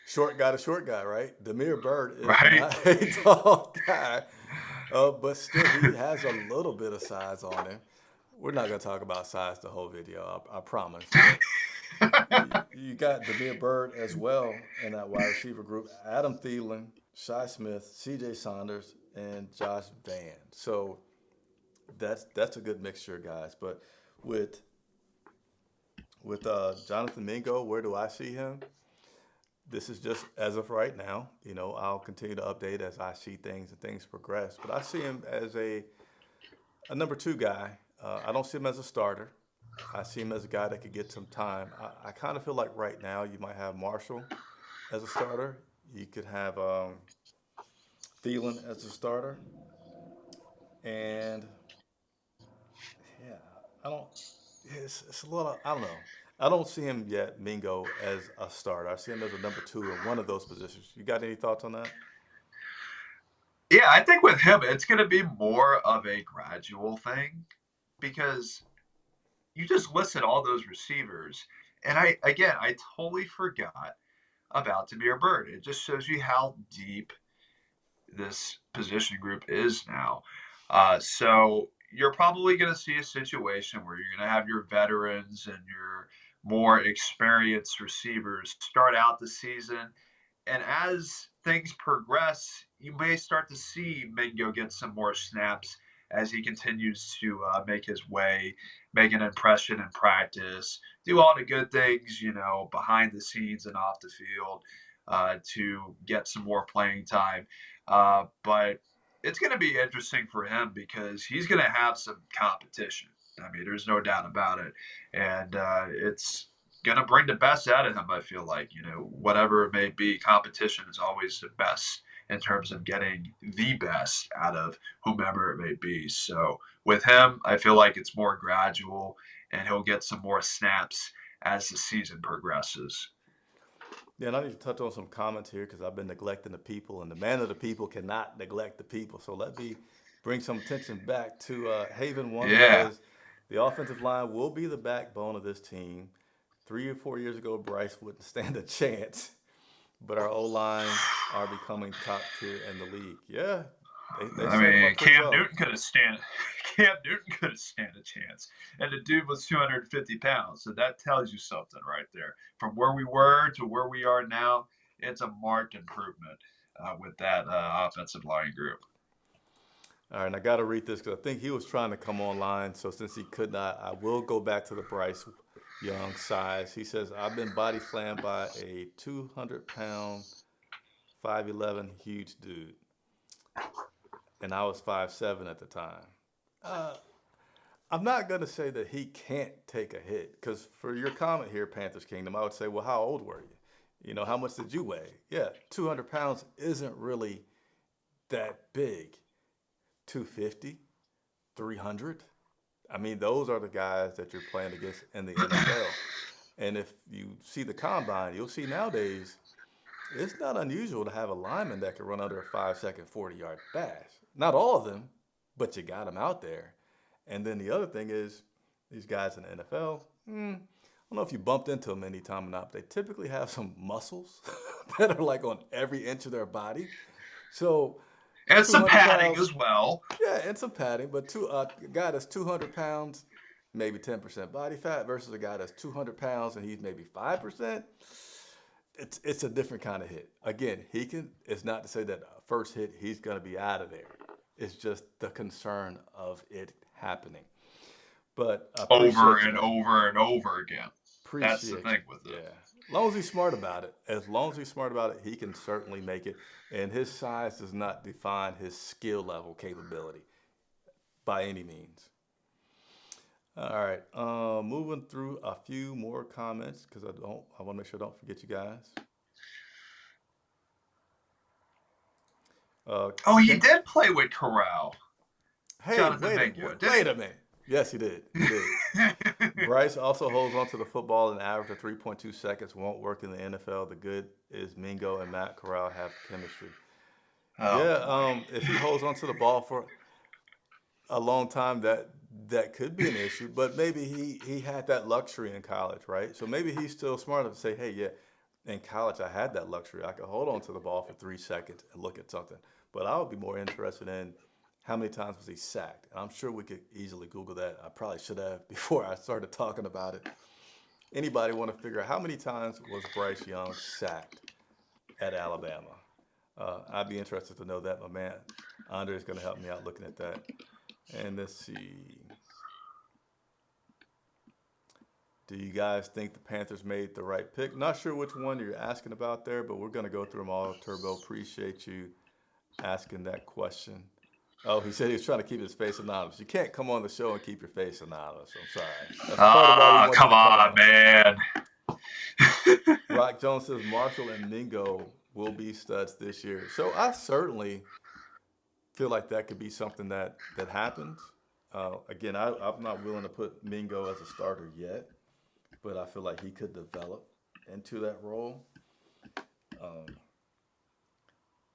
short guy, right? Demir Bird is Right? not a tall guy, but still he has a little bit of size on him. We're not gonna talk about size the whole video, I promise. But you got Demir Bird as well in that wide receiver group. Adam Thielen, Shi Smith, C.J. Saunders, and Josh Van. So that's a good mixture, guys. But with Jonathan Mingo, where do I see him? This is just as of right now. I'll continue to update as I see things and things progress. But I see him as a number two guy. I don't see him as a starter. I see him as a guy that could get some time. I kind of feel like right now you might have Marshall as a starter. You could have Thielen as a starter. And yeah, I don't. It's a little. I don't know. I don't see him yet, Mingo, as a starter. I see him as a number two in one of those positions. You got any thoughts on that? Yeah, I think with him, it's going to be more of a gradual thing because you just listed all those receivers. And I totally forgot about Demir Bird. It just shows you how deep this position group is now. So you're probably going to see a situation where you're going to have your veterans and your more experienced receivers start out the season. And as things progress, you may start to see Mingo get some more snaps as he continues to make his way, make an impression in practice, do all the good things, behind the scenes and off the field to get some more playing time. But it's going to be interesting for him because he's going to have some competition. I mean, there's no doubt about it. And it's going to bring the best out of him, I feel like. Whatever it may be, competition is always the best in terms of getting the best out of whomever it may be. So with him, I feel like it's more gradual and he'll get some more snaps as the season progresses. Yeah, and I need to touch on some comments here because I've been neglecting the people, and the man of the people cannot neglect the people. So let me bring some attention back to Haven One, who Yeah. says the offensive line will be the backbone of this team. 3 or 4 years ago, Bryce wouldn't stand a chance, but our O line are becoming top tier in the league. Yeah, they I set him mean, up pretty well. Cam Newton could have stand a chance, and the dude was 250 pounds. So that tells you something right there. From where we were to where we are now, it's a marked improvement with that offensive line group. All right, and I got to read this because I think he was trying to come online. So since he could not, I will go back to the Bryce Young size. He says, I've been body slammed by a 200-pound, 5'11 huge dude, and I was 5'7 at the time. Uh, I'm not going to say that he can't take a hit because for your comment here, Panthers Kingdom, I would say, well, how old were you? How much did you weigh? Yeah, 200 pounds isn't really that big. 250, 300. I mean, those are the guys that you're playing against in the NFL. And if you see the combine, you'll see nowadays it's not unusual to have a lineman that can run under a 5 second 40-yard dash. Not all of them, but you got them out there. And then the other thing is, these guys in the NFL, I don't know if you bumped into them any time or not, but they typically have some muscles that are like on every inch of their body. So And some 200 padding pounds, as well. yeah, and some padding, but a guy that's 200 pounds, maybe 10% body fat versus a guy that's 200 pounds and he's maybe 5%, it's a different kind of hit. Again, he can. It's not to say that first hit he's gonna be out of there. It's just the concern of it happening. But I Over appreciate you, and man. over and over again. That's the Appreciate you. thing with it. Yeah. As long as he's smart about it, as long as he's smart about it, he can certainly make it. And his size does not define his skill level capability by any means. All right. Moving through a few more comments because I want to make sure I don't forget you guys. Uh, Oh, he Kent, did play with Corral, hey, Jonathan Mingo, did wait a minute. Yes, he did. He did. he? Bryce also holds onto the football an average of 3.2 seconds. Won't work in the NFL. The good is Mingo and Matt Corral have chemistry. Oh Yeah. boy. If he holds onto the ball for a long time, that could be an issue. But maybe he had that luxury in college, right? So maybe he's still smart enough to say, hey, yeah, in college I had that luxury. I could hold on to the ball for 3 seconds and look at something. But I would be more interested in how many times was he sacked. And I'm sure we could easily Google that. I probably should have before I started talking about it. Anybody want to figure out how many times was Bryce Young sacked at Alabama? I'd be interested to know that. My man Andre is going to help me out looking at that. And let's see. Do you guys think the Panthers made the right pick? Not sure which one you're asking about there, but we're going to go through them all. Turbo, appreciate you asking that question. Oh, he said he was trying to keep his face anonymous. You can't come on the show and keep your face anonymous. I'm sorry. That's part of why we Ah, want you come to come on, on. man. Rock Jones says Marshall and Mingo will be studs this year. So I certainly feel like that could be something that happens. Again, I'm not willing to put Mingo as a starter yet, but I feel like he could develop into that role. Um,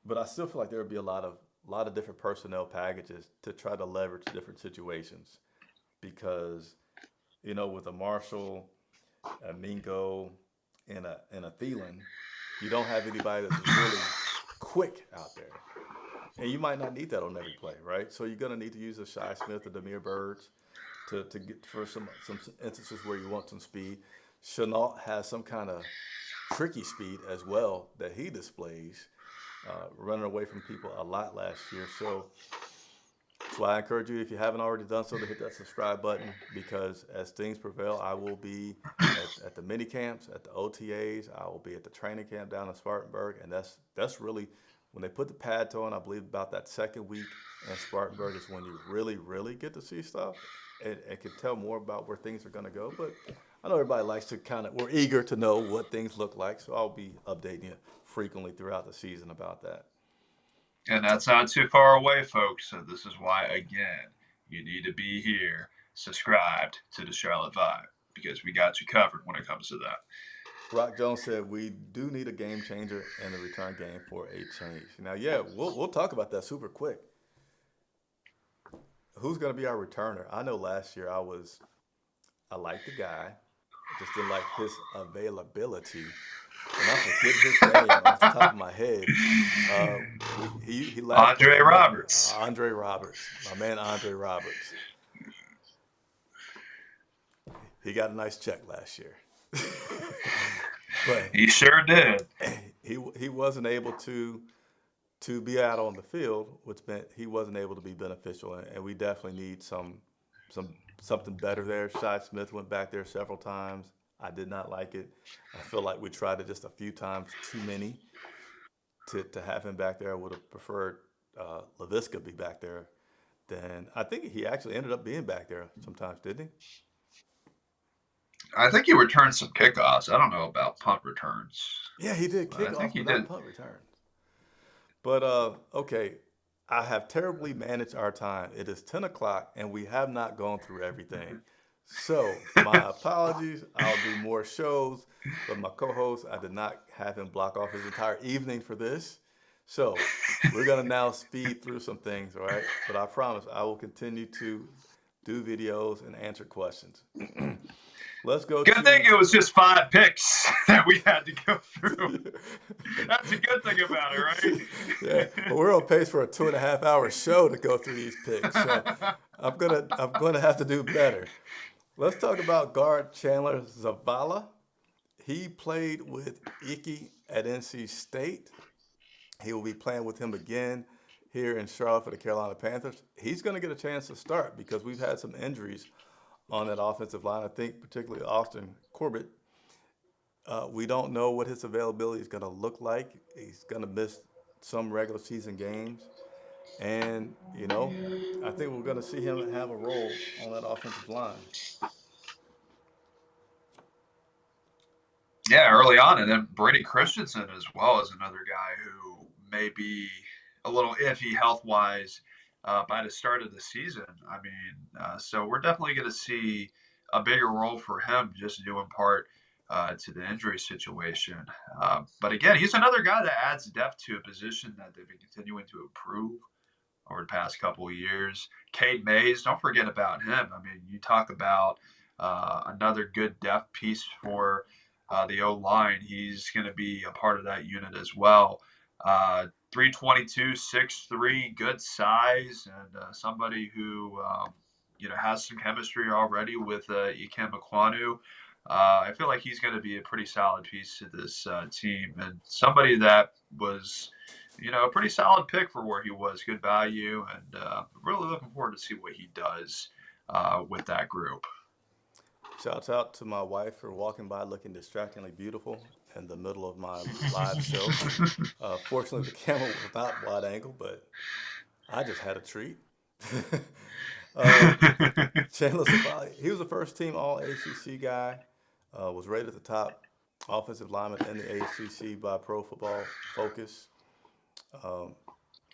but I still feel like there would be a lot of a lot of different personnel packages to try to leverage different situations because, with a Marshall, a Mingo, and a Thielen, you don't have anybody that's really quick out there. And you might not need that on every play, right? So you're going to need to use a Shy Smith or Demir Birds to get for some instances where you want some speed. Chenault has some kind of tricky speed as well that he displays, running away from people a lot last year. So that's why I encourage you, if you haven't already done so, to hit that subscribe button because as things prevail, I will be at the mini camps, at the OTAs. I will be at the training camp down in Spartanburg, and that's really when they put the pads on. I believe about that second week in Spartanburg is when you really, really get to see stuff and can tell more about where things are going to go. But I know everybody likes to we're eager to know what things look like, so I'll be updating you frequently throughout the season about that. And that's not too far away, folks. So this is why, again, you need to be here, subscribed to the Charlotte Vibe, because we got you covered when it comes to that. Rock Jones said we do need a game changer in the return game for a change. Now, yeah, we'll talk about that super quick. Who's going to be our returner? I know last year I liked the guy, I just didn't like his availability. And I forget his name off the top of my head. He Andre Roberts. Andre Roberts. My man Andre Roberts. He got a nice check last year. But he sure did. He wasn't able to be out on the field, which meant he wasn't able to be beneficial. And we definitely need something better there. Shy Smith went back there several times. I did not like it. I feel like we tried it just a few times too many to have him back there. I would have preferred LaVisca be back there. Then I think he actually ended up being back there sometimes, didn't he? I think he returned some kickoffs. I don't know about punt returns. Yeah, he did kickoffs, but not punt returns. But, okay, I have terribly managed our time. It is 10 o'clock, and we have not gone through everything. So, my apologies. I'll do more shows, but my co-host, I did not have him block off his entire evening for this. So, we're going to now speed through some things, all right? But I promise I will continue to do videos and answer questions. Let's go. Good thing it was just 5 picks that we had to go through. That's a good thing about it, right? Yeah, well, we're on pace for a 2.5-hour show to go through these picks. So I'm gonna have to do better. Let's talk about guard Chandler Zavala. He played with Icky at NC State. He will be playing with him again here in Charlotte for the Carolina Panthers. He's going to get a chance to start because we've had some injuries on that offensive line. I think particularly Austin Corbett. We don't know what his availability is going to look like. He's going to miss some regular season games. And, I think we're going to see him have a role on that offensive line. Yeah, early on. And then Brady Christensen as well is another guy who may be a little iffy health-wise by the start of the season. I mean, so we're definitely going to see a bigger role for him just due in part to the injury situation. But again, he's another guy that adds depth to a position that they've been continuing to improve over the past couple of years. Cade Mays, don't forget about him. I mean, you talk about another good depth piece for the O-line. He's going to be a part of that unit as well. 322, 6'3", good size, and somebody who has some chemistry already with Ikem Ekwonu. I feel like he's going to be a pretty solid piece to this team, and somebody that was, a pretty solid pick for where he was, good value, and really looking forward to see what he does with that group. Shouts out to my wife for walking by looking distractingly beautiful in the middle of my live show. Fortunately, the camera was not wide angle, but I just had a treat. Chandler Zavala, he was a first-team All-ACC guy, was rated at the top offensive lineman in the ACC by Pro Football Focus.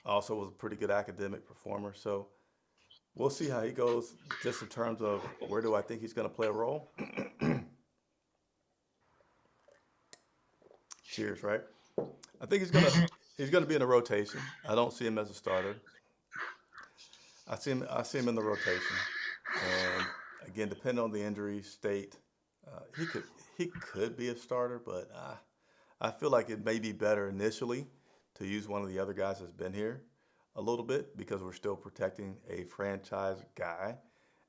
Also was a pretty good academic performer. So we'll see how he goes just in terms of where do I think he's going to play a role. Cheers, right? I think he's He's going to be in the rotation. I don't see him as a starter. I see him in the rotation, and again, depending on the injury state, he could be a starter, but I feel like it may be better initially to use one of the other guys that's been here a little bit because we're still protecting a franchise guy,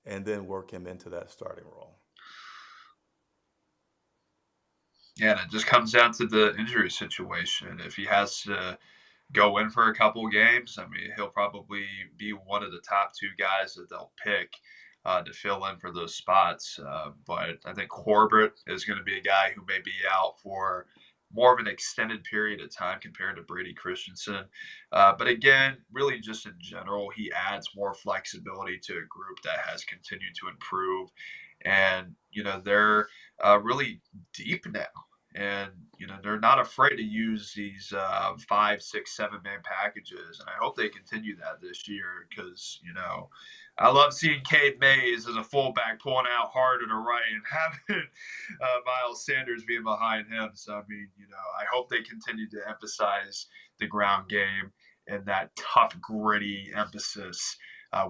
and then work him into that starting role. Yeah, and it just comes down to the injury situation. If he has to go in for a couple games, I mean, he'll probably be one of the top two guys that they'll pick to fill in for those spots. But I think Corbett is going to be a guy who may be out for more of an extended period of time compared to Brady Christensen. But again, really just in general, he adds more flexibility to a group that has continued to improve. And, they're really deep now. And, they're not afraid to use these 5, 6, 7-man packages. And I hope they continue that this year because, I love seeing Cade Mays as a fullback pulling out hard to the right and having Miles Sanders being behind him. So, I mean, I hope they continue to emphasize the ground game and that tough, gritty emphasis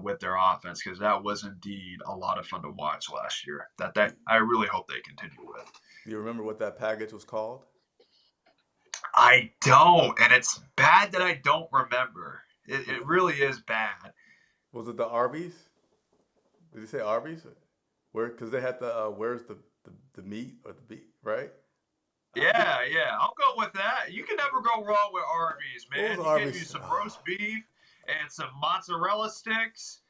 with their offense because that was indeed a lot of fun to watch last year. That I really hope they continue with. Do you remember what that package was called? I don't, and it's bad that I don't remember. It really is bad. Was it the Arby's? Did you say Arby's? Where? Because they had the where's the meat or the beef, right? Yeah, I'll go with that. You can never go wrong with Arby's, man. What was You Arby's? get you some roast beef and some mozzarella sticks.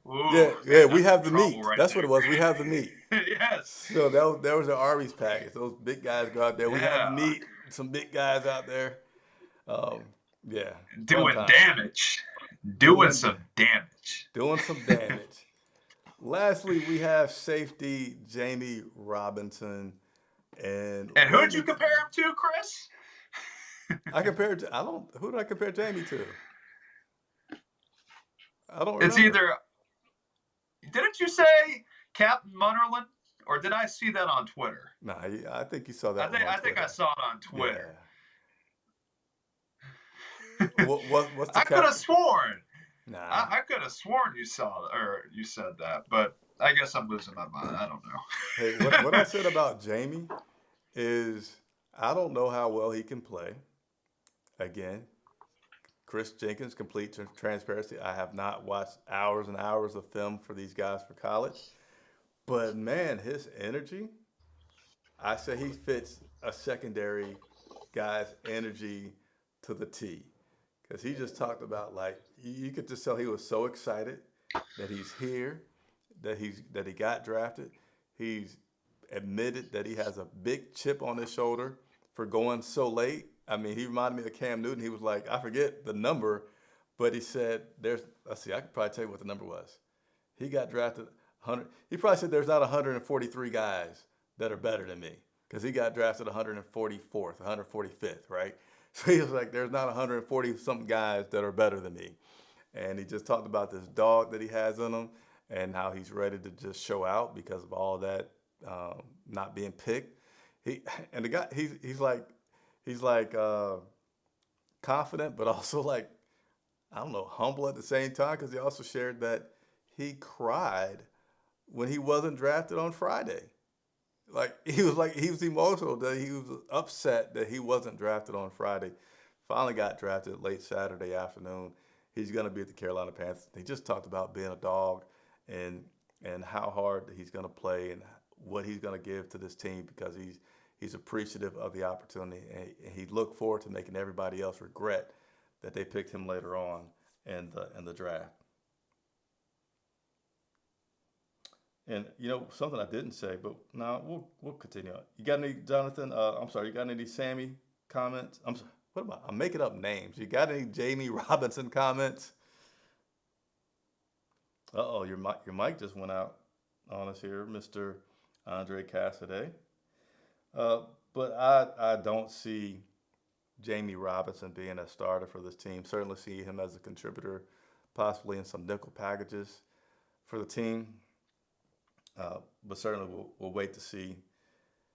Ooh, Yeah, man, we that's have the trouble meat. right That's what there. it was. We have the meat. Yes. So that was the Arby's package. Those big guys go out there. We have the Yeah. meat. Some big guys out there. Um, yeah, fun Doing time. damage. Doing Some damage. Doing some damage. Lastly, we have safety Jamie Robinson, and And who'd you compare him to, Chris? I compared to I don't who did I compare Jamie to? I don't It's remember. either didn't you say Captain Munnerlin, or did I see that on Twitter? Nah, I think you saw that. I think I saw it on Yeah. Twitter. What's the I could have sworn. Nah. I could have sworn you said that, but I guess I'm losing my mind. I don't know. Hey, what I said about Jamie is I don't know how well he can play. Again, Chris Jenkins, complete transparency. I have not watched hours and hours of film for these guys for college. But man, his energy, I say he fits a secondary guy's energy to the T. Because he just talked about like you could just tell he was so excited that he's here, that he got drafted. He's admitted that he has a big chip on his shoulder for going so late. I mean, he reminded me of Cam Newton. He was like, I forget the number, but he said let's see, I could probably tell you what the number was. He got drafted 100. He probably said there's not 143 guys that are better than me because he got drafted 144th, 145th, right? So he was like, there's not 140 something guys that are better than me. And he just talked about this dog that he has in him and how he's ready to just show out because of all that not being picked. The guy, he's like confident, but also like, I don't know, humble at the same time because he also shared that he cried when he wasn't drafted on Friday. He was emotional that he was upset that he wasn't drafted on Friday. Finally got drafted late Saturday afternoon. He's going to be at the Carolina Panthers. He just talked about being a dog and how hard he's going to play and what he's going to give to this team because he's appreciative of the opportunity and he looked forward to making everybody else regret that they picked him later on in the draft. And something I didn't say, but now we'll continue. You got any Jonathan? You got any Sammy comments? I'm sorry. I'm making up names. You got any Jamie Robinson comments? Uh-oh, your mic just went out on us here, Mr. Andre Cassidy. But I don't see Jamie Robinson being a starter for this team. Certainly see him as a contributor, possibly in some nickel packages for the team. But certainly we'll wait to see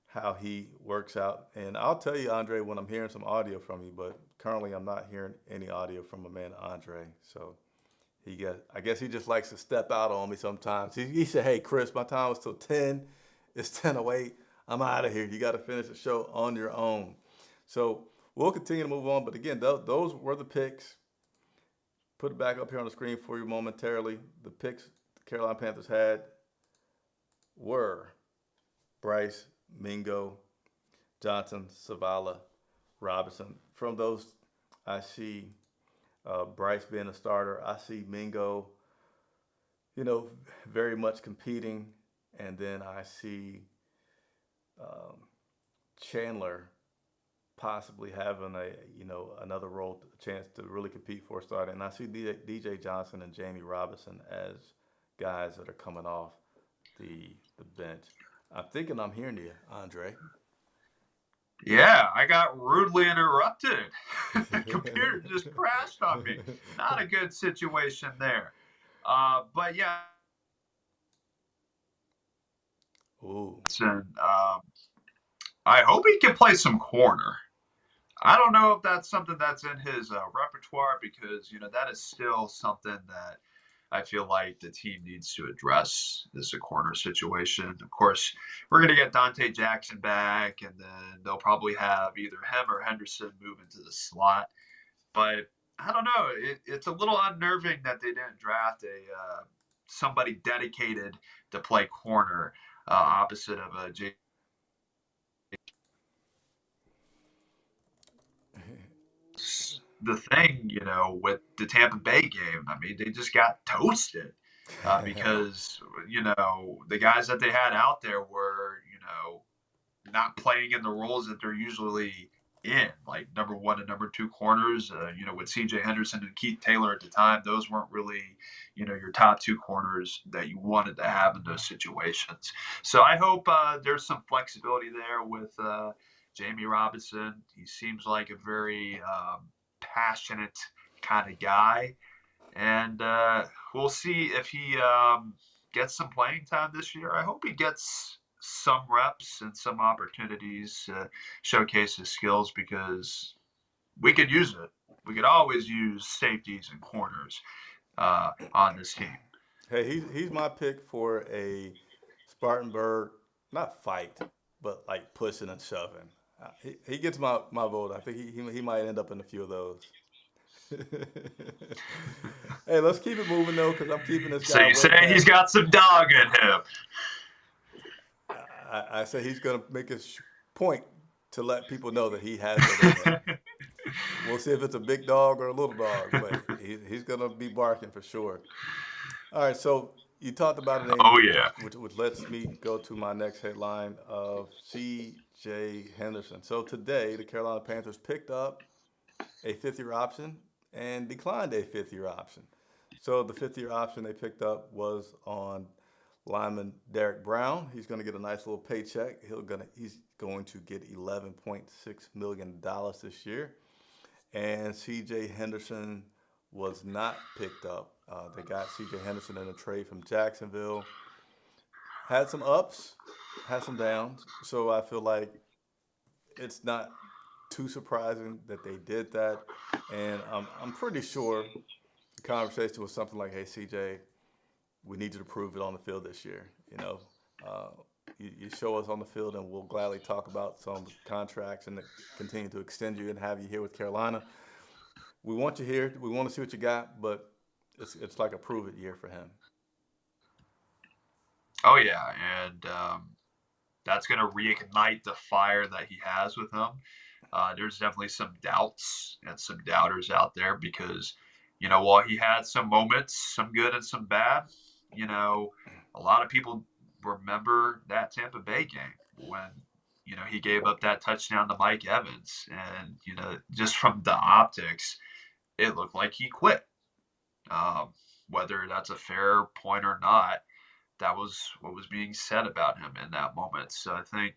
how he works out. And I'll tell you, Andre, when I'm hearing some audio from you, but currently I'm not hearing any audio from my man Andre. So I guess he just likes to step out on me sometimes. He said, "Hey Chris, my time was till 10. It's 10:08. I'm out of here. You got to finish the show on your own." So we'll continue to move on. But again, those were the picks. Put it back up here on the screen for you momentarily. The picks the Carolina Panthers had were Bryce, Mingo, Johnson, Savala, Robinson. From those, I see Bryce being a starter. I see Mingo, very much competing. And then I see um, Chandler possibly having another role, a chance to really compete for a starter. And I see DJ Johnson and Jamie Robinson as guys that are coming off the bench. I'm thinking I'm hearing you, Andre. Yeah, I got rudely interrupted. Computer just crashed on me. Not a good situation there. But yeah, Ooh. and I hope he can play some corner. I don't know if that's something that's in his repertoire because that is still something that I feel like the team needs to address is a corner situation. Of course, we're going to get Dante Jackson back, and then they'll probably have either him or Henderson move into the slot. But I don't know. It's a little unnerving that they didn't draft somebody dedicated to play corner opposite of J. The thing, with the Tampa Bay game, I mean, they just got toasted because, the guys that they had out there were, not playing in the roles that they're usually in, like number one and number two corners, with CJ Henderson and Keith Taylor at the time. Those weren't really, your top two corners that you wanted to have in those situations. So I hope there's some flexibility there with Jamie Robinson. He seems like a very passionate kind of guy. And we'll see if he gets some playing time this year. I hope he gets some reps and some opportunities to showcase his skills because we could use it. We could always use safeties and corners on this team. Hey, he's my pick for a Spartanburg, not fight, but like pushing and shoving. He gets my vote. I think he might end up in a few of those. Hey, let's keep it moving though, because I'm keeping this So guy you way say he's past. got some dog in him. I say he's going to make a point to let people know that he has it in him. We'll see if it's a big dog or a little dog, but he's going to be barking for sure. All right, so you talked about a name, Oh yeah. which lets me go to my next headline of C.J. Henderson. So today, the Carolina Panthers picked up a fifth-year option and declined a fifth-year option. So the fifth-year option they picked up was on lineman Derek Brown. He's going to get a nice little paycheck. He's going to get $11.6 million this year. And C.J. Henderson was not picked up. They got C.J. Henderson in a trade from Jacksonville. Had some ups, had some downs. So I feel like it's not too surprising that they did that. And I'm pretty sure the conversation was something like, "Hey, CJ, we need you to prove it on the field this year. You show us on the field, and we'll gladly talk about some contracts and continue to extend you and have you here with Carolina. We want you here. We want to see what you got, but it's like a prove it year for him." Oh yeah, and that's going to reignite the fire that he has with him. There's definitely some doubts and some doubters out there because, while he had some moments, some good and some bad, a lot of people remember that Tampa Bay game when, he gave up that touchdown to Mike Evans. And, just from the optics, it looked like he quit. Whether that's a fair point or not, that was what was being said about him in that moment. So I think,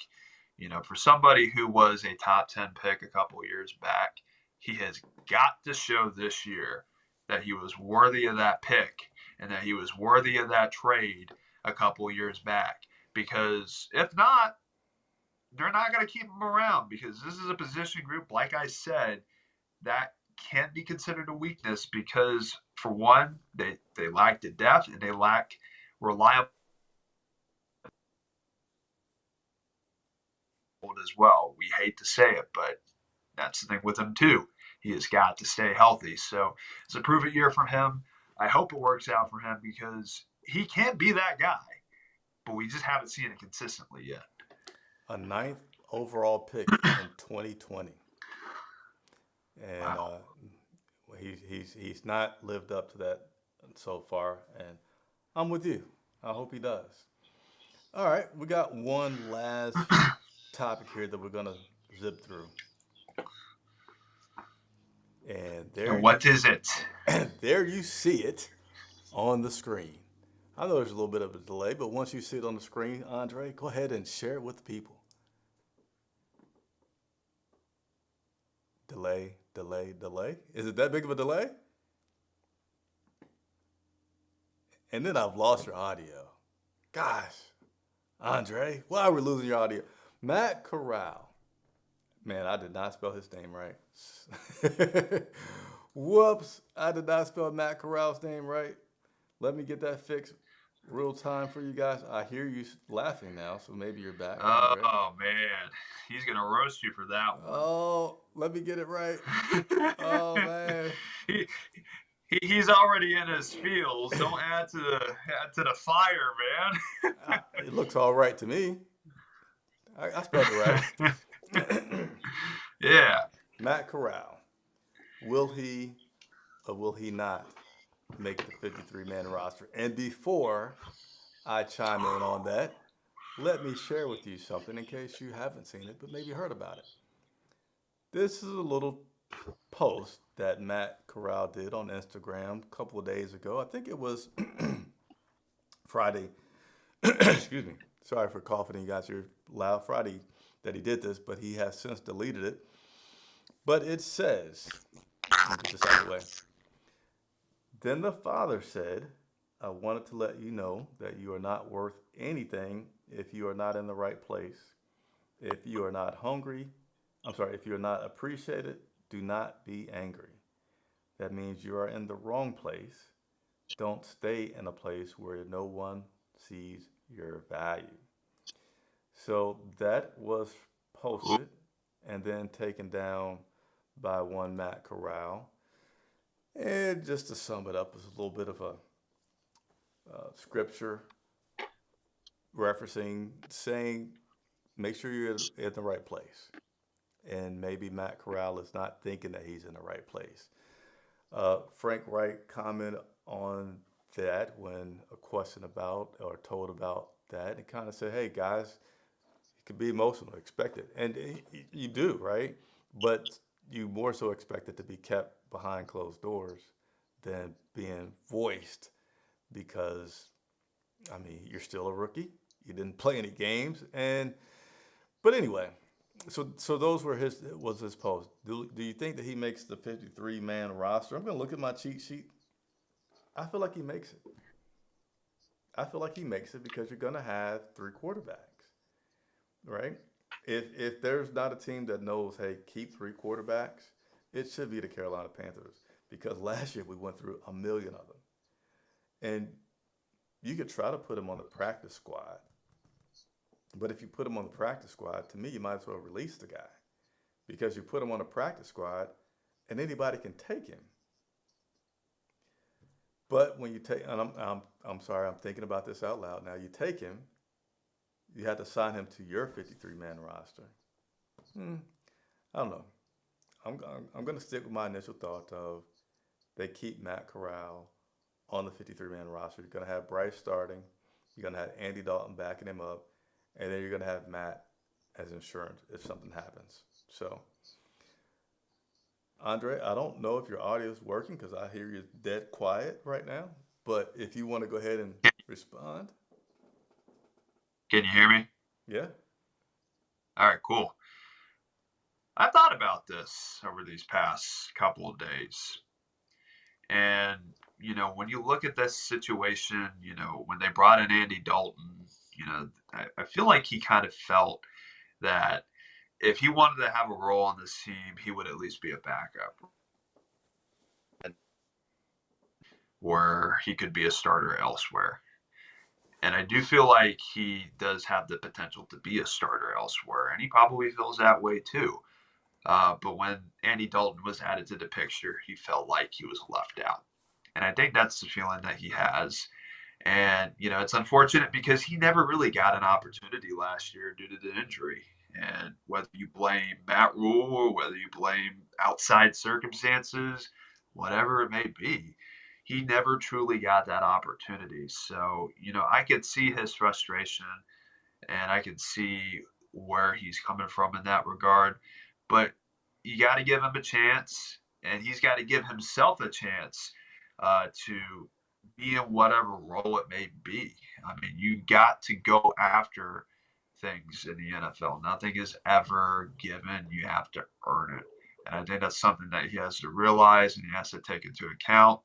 for somebody who was a top 10 pick a couple of years back, he has got to show this year that he was worthy of that pick and that he was worthy of that trade a couple of years back. Because if not, they're not going to keep him around because this is a position group, like I said, that can't be considered a weakness because, for one, they lack the depth and they lack reliable as well. We hate to say it, but that's the thing with him too. He has got to stay healthy. So it's a prove it year for him. I hope it works out for him because he can be that guy, but we just haven't seen it consistently yet. A 9th overall pick in 2020. And Wow. he's not lived up to that so far. And I'm with you. I hope he does. All right, we got one last topic here that we're going to zip through. And And what is it? there you see it on the screen. I know there's a little bit of a delay, but once you see it on the screen, Andre, go ahead and share it with the people. Delay, delay, delay. Is it that big of a delay? And then I've lost your audio. Gosh, Andre, why are we losing your audio? Matt Corral. Man, I did not spell his name right. Whoops, I did not spell Matt Corral's name right. Let me get that fixed real time for you guys. I hear you laughing now, so maybe you're back. Andre. Oh, man. He's going to roast you for that one. Oh, let me get it right. Oh, man. He's already in his feels. Don't add to the fire, man. It looks all right to me. I spelled it right. Yeah. Matt Corral. Will he or will he not make the 53-man roster? And before I chime in on that, let me share with you something in case you haven't seen it, but maybe heard about it. This is a little post that Matt Corral did on Instagram a couple of days ago. I think it was Friday. Excuse me. Sorry for coughing, you guys hear loud. Friday that he did this, but he has since deleted it. But it says, let me get this out of the way. Then the father said, I wanted to let you know that you are not worth anything if you are not in the right place. If you are not if you are not appreciated, do not be angry. That means you are in the wrong place. Don't stay in a place where no one sees your value. So that was posted and then taken down by one Matt Corral. And just to sum it up, it's a little bit of a scripture referencing, saying, make sure you're in the right place. And maybe Matt Corral is not thinking that he's in the right place. Frank Wright commented on that when a question about or told about that, and kind of said, hey guys, it could be emotional, expect it. And you do, right? But you more so expect it to be kept behind closed doors than being voiced because, I mean, you're still a rookie. You didn't play any games. But anyway, so those were his post. Do you think that he makes the 53-man roster? I'm going to look at my cheat sheet. I feel like he makes it. I feel like he makes it because you're going to have 3 quarterbacks, right? If there's not a team that knows, hey, keep 3 quarterbacks, it should be the Carolina Panthers because last year we went through a million of them. And you could try to put him on the practice squad. But if you put him on the practice squad, to me, you might as well release the guy because you put him on the practice squad and anybody can take him. But when you take, and I'm sorry, I'm thinking about this out loud now. You take him, you have to sign him to your 53-man roster. I don't know. I'm going to stick with my initial thought of they keep Matt Corral on the 53-man roster. You're going to have Bryce starting. You're going to have Andy Dalton backing him up. And then you're going to have Matt as insurance if something happens. So, Andre, I don't know if your audio is working because I hear you dead quiet right now. But if you want to go ahead and respond. Can you hear me? Yeah. All right, cool. I thought about this over these past couple of days. And, when you look at this situation, when they brought in Andy Dalton, I feel like he kind of felt that if he wanted to have a role on this team, he would at least be a backup, where he could be a starter elsewhere. And I do feel like he does have the potential to be a starter elsewhere, and he probably feels that way too. But when Andy Dalton was added to the picture, he felt like he was left out. And I think that's the feeling that he has. And, it's unfortunate because he never really got an opportunity last year due to the injury. And whether you blame Matt Rule or whether you blame outside circumstances, whatever it may be, he never truly got that opportunity. So, I could see his frustration and I can see where he's coming from in that regard. But you got to give him a chance, and he's got to give himself a chance to be in whatever role it may be. I mean, you got to go after things in the NFL. Nothing is ever given. You have to earn it. And I think that's something that he has to realize and he has to take into account.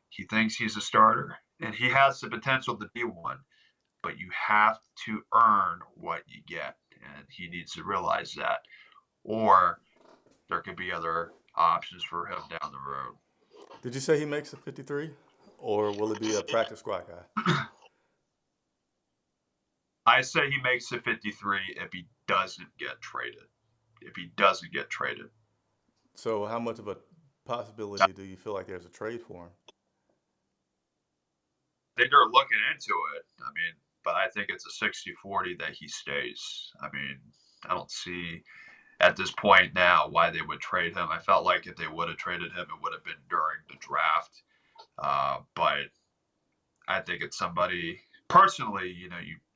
He thinks he's a starter, and he has the potential to be one, but you have to earn what you get. And he needs to realize that. Or there could be other options for him down the road. Did you say he makes a 53, or will it be a practice squad guy? I say he makes the 53 if he doesn't get traded. If he doesn't get traded. So how much of a possibility do you feel like there's a trade for him? I think they're looking into it. I mean, but I think it's a 60-40 that he stays. I mean, I don't see at this point now why they would trade him. I felt like if they would have traded him, it would have been during the draft. But I think it's somebody personally,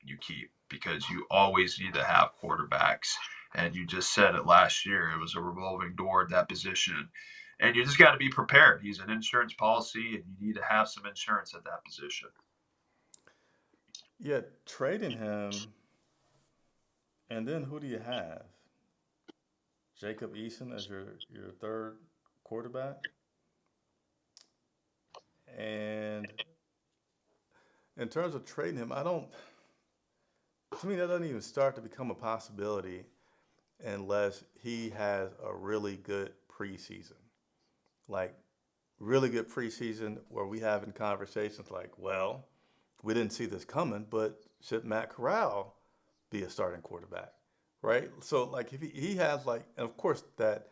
you keep because you always need to have quarterbacks. And you just said it last year. It was a revolving door at that position. And you just got to be prepared. He's an insurance policy, and you need to have some insurance at that position. Yeah, trading him, and then who do you have? Jacob Eason as your third quarterback, and in terms of trading him, I don't. To me, that doesn't even start to become a possibility unless he has a really good preseason, like really good preseason where we having conversations like, well, we didn't see this coming, but should Matt Corral be a starting quarterback, right? So like if he has like, and of course that,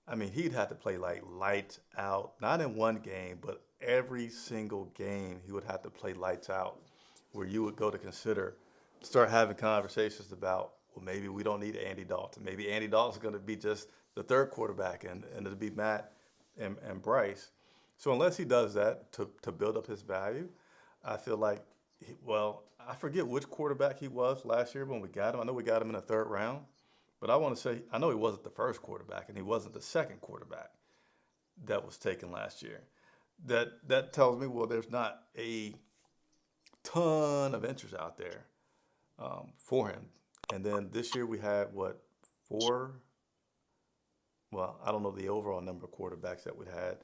I mean, he'd have to play like lights out, not in one game, but every single game he would have to play lights out, where you would go to consider, start having conversations about, well, maybe we don't need Andy Dalton. Maybe Andy Dalton's going to be just the third quarterback, and it'll be Matt and Bryce. So unless he does that to build up his value, I feel like, well, I forget which quarterback he was last year when we got him. I know we got him in the third round, but I want to say, I know he wasn't the first quarterback and he wasn't the second quarterback that was taken last year. That tells me, well, there's not a ton of interest out there for him. And then this year we had what, four? Well, I don't know the overall number of quarterbacks that we had,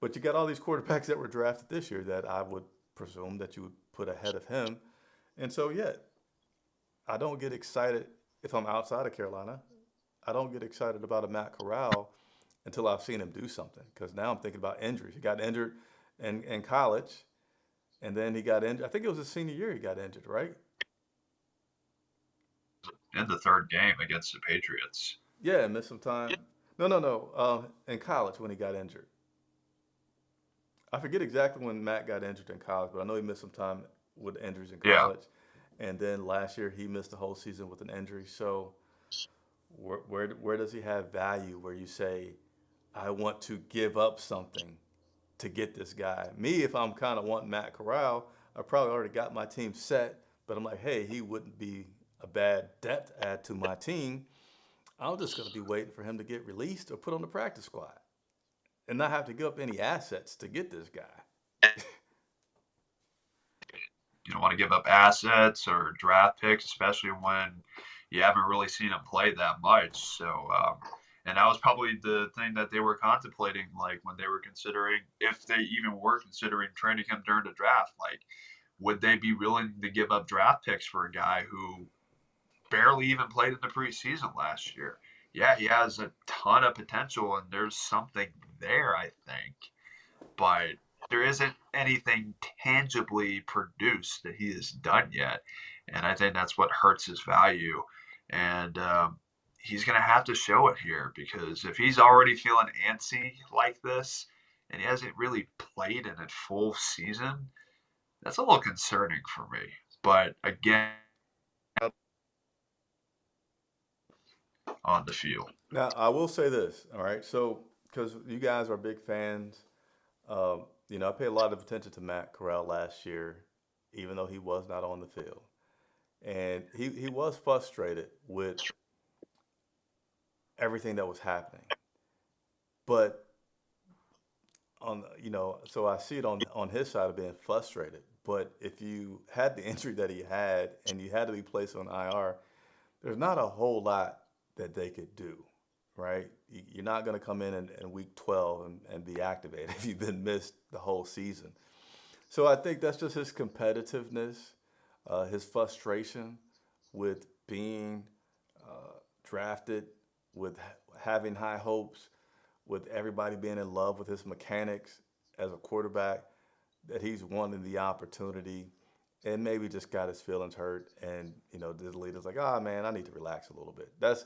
but you got all these quarterbacks that were drafted this year that I would presume that you would put ahead of him. And so, yeah, I don't get excited if I'm outside of Carolina. I don't get excited about a Matt Corral until I've seen him do something. Because now I'm thinking about injuries. He got injured in college, and then he got injured. I think it was his senior year he got injured, right? In the third game against the Patriots. Yeah, missed some time. No. In college when he got injured. I forget exactly when Matt got injured in college, but I know he missed some time with injuries in Yeah. college. And then last year he missed the whole season with an injury. So where does he have value where you say, I want to give up something to get this guy? Me, if I'm kind of wanting Matt Corral, I probably already got my team set, but I'm like, hey, he wouldn't be a bad depth add to my team. I'm just going to be waiting for him to get released or put on the practice squad and not have to give up any assets to get this guy. You don't want to give up assets or draft picks, especially when you haven't really seen him play that much. So, and that was probably the thing that they were contemplating, like when they were considering, if they even were considering trading him during the draft, like, would they be willing to give up draft picks for a guy who barely even played in the preseason last year? Yeah, he has a ton of potential, and there's something there, I think. But there isn't anything tangibly produced that he has done yet, and I think that's what hurts his value. And he's going to have to show it here because if he's already feeling antsy like this and he hasn't really played in a full season, that's a little concerning for me. But again, on the field. Now, I will say this, all right? So, because you guys are big fans, I paid a lot of attention to Matt Corral last year, even though he was not on the field. And he was frustrated with everything that was happening. But so I see it on his side of being frustrated. But if you had the injury that he had and you had to be placed on IR, there's not a whole lot that they could do, right? You're not going to come in week 12 and be activated if you've been missed the whole season. So I think that's just his competitiveness, his frustration with being drafted, with having high hopes, with everybody being in love with his mechanics as a quarterback, that he's wanting the opportunity and maybe just got his feelings hurt. And, the leader's like, oh man, I need to relax a little bit. That's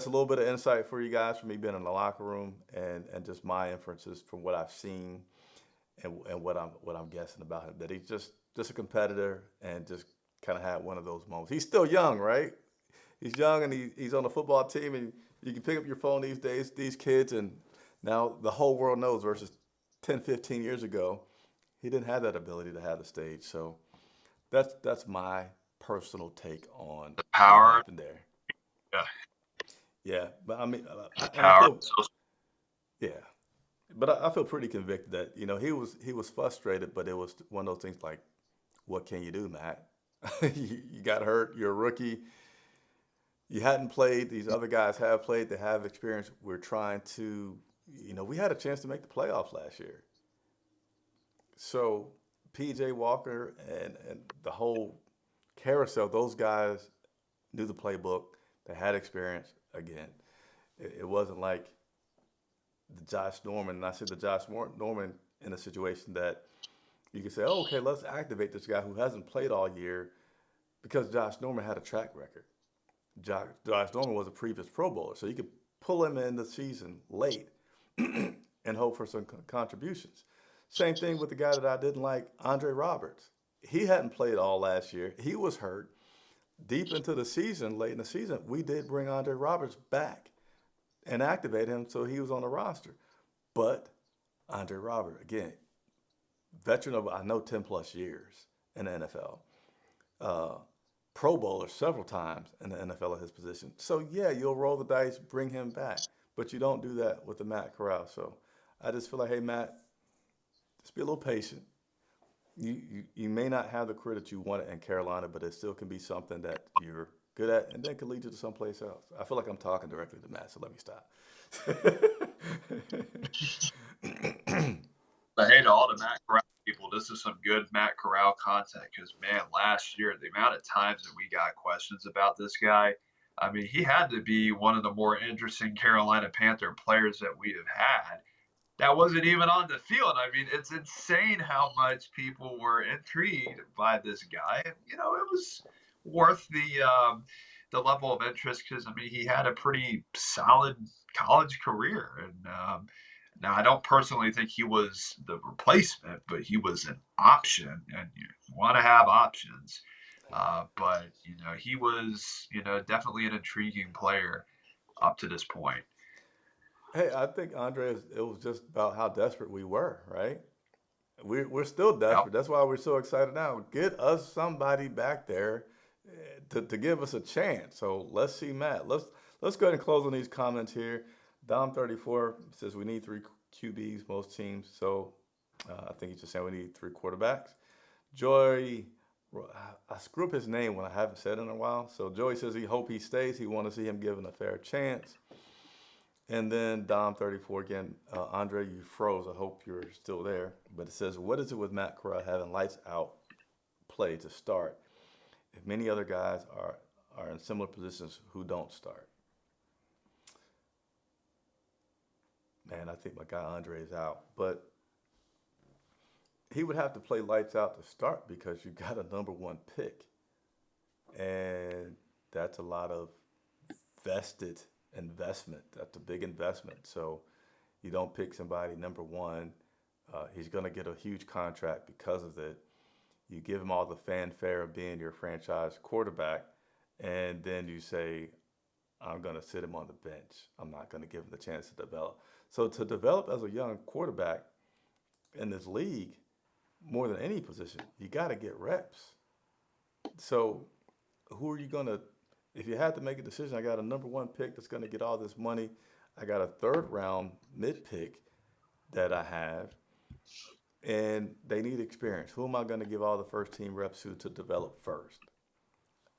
a little bit of insight for you guys from me being in the locker room and just my inferences from what I've seen and what I'm guessing about him. That he's just a competitor and just kind of had one of those moments. He's still young, right? He's young and he's on the football team and you can pick up your phone these days, these kids, and now the whole world knows versus 10, 15 years ago, he didn't have that ability to have the stage. So that's my personal take on The what power, happened there. yeah, Yeah, but I mean, the and I power. feel yeah, but I feel pretty convicted that he was frustrated, but it was one of those things like, what can you do, Matt? You got hurt. You're a rookie. You hadn't played. These other guys have played. They have experience. We're trying to, we had a chance to make the playoffs last year. So PJ Walker and the whole carousel, those guys knew the playbook. They had experience. Again, it wasn't like the Josh Norman. And I said the Norman in a situation that you could say, oh, okay, let's activate this guy who hasn't played all year because Josh Norman had a track record. Josh Norman was a previous Pro Bowler, so you could pull him in the season late and hope for some contributions. Same thing with the guy that I didn't like, Andre Roberts. He hadn't played all last year. He was hurt. Deep into the season, late in the season, we did bring Andre Roberts back and activate him so he was on the roster. But Andre Roberts, again, veteran of, I know, 10 plus years in the NFL. Uh, Pro Bowler several times in the NFL at his position. So yeah, you'll roll the dice, bring him back, but you don't do that with the Matt Corral. So I just feel like, hey Matt, just be a little patient. You may not have the career that you wanted in Carolina, but it still can be something that you're good at, and then can lead you to someplace else. I feel like I'm talking directly to Matt, so let me stop. But hey, to all the Matt Corral people, this is some good Matt Corral content because, man, last year, the amount of times that we got questions about this guy, I mean, he had to be one of the more interesting Carolina Panther players that we have had. That wasn't even on the field. I mean, it's insane how much people were intrigued by this guy. And, it was worth the level of interest because, I mean, he had a pretty solid college career. And now, I don't personally think he was the replacement, but he was an option, and you want to have options. But he was definitely an intriguing player up to this point. Hey, I think Andre, it was just about how desperate we were, right? We're still Yep. desperate. That's why we're so excited now. Get us somebody back there to give us a chance. So let's see Matt. Let's go ahead and close on these comments here. Dom34 says we need three QBs, most teams. So I think he's just saying we need three quarterbacks. Joy, I screw up his name when I haven't said it in a while. So Joey says he hope he stays. He want to see him given a fair chance. And then Dom34 again, Andre, you froze. I hope you're still there. But it says, what is it with Matt Corral having lights out play to start if many other guys are in similar positions who don't start? Man, I think my guy Andre is out. But he would have to play lights out to start because you got a number one pick, and that's a lot of vested investment. That's a big investment. So you don't pick somebody number one. He's going to get a huge contract because of it. You give him all the fanfare of being your franchise quarterback, and then you say, I'm going to sit him on the bench. I'm not going to give him the chance to develop. So to develop as a young quarterback in this league, more than any position, you got to get reps. So who are you going to, if you had to make a decision, I got a number one pick that's going to get all this money. I got a third round mid pick that I have, and they need experience. Who am I going to give all the first team reps to develop first?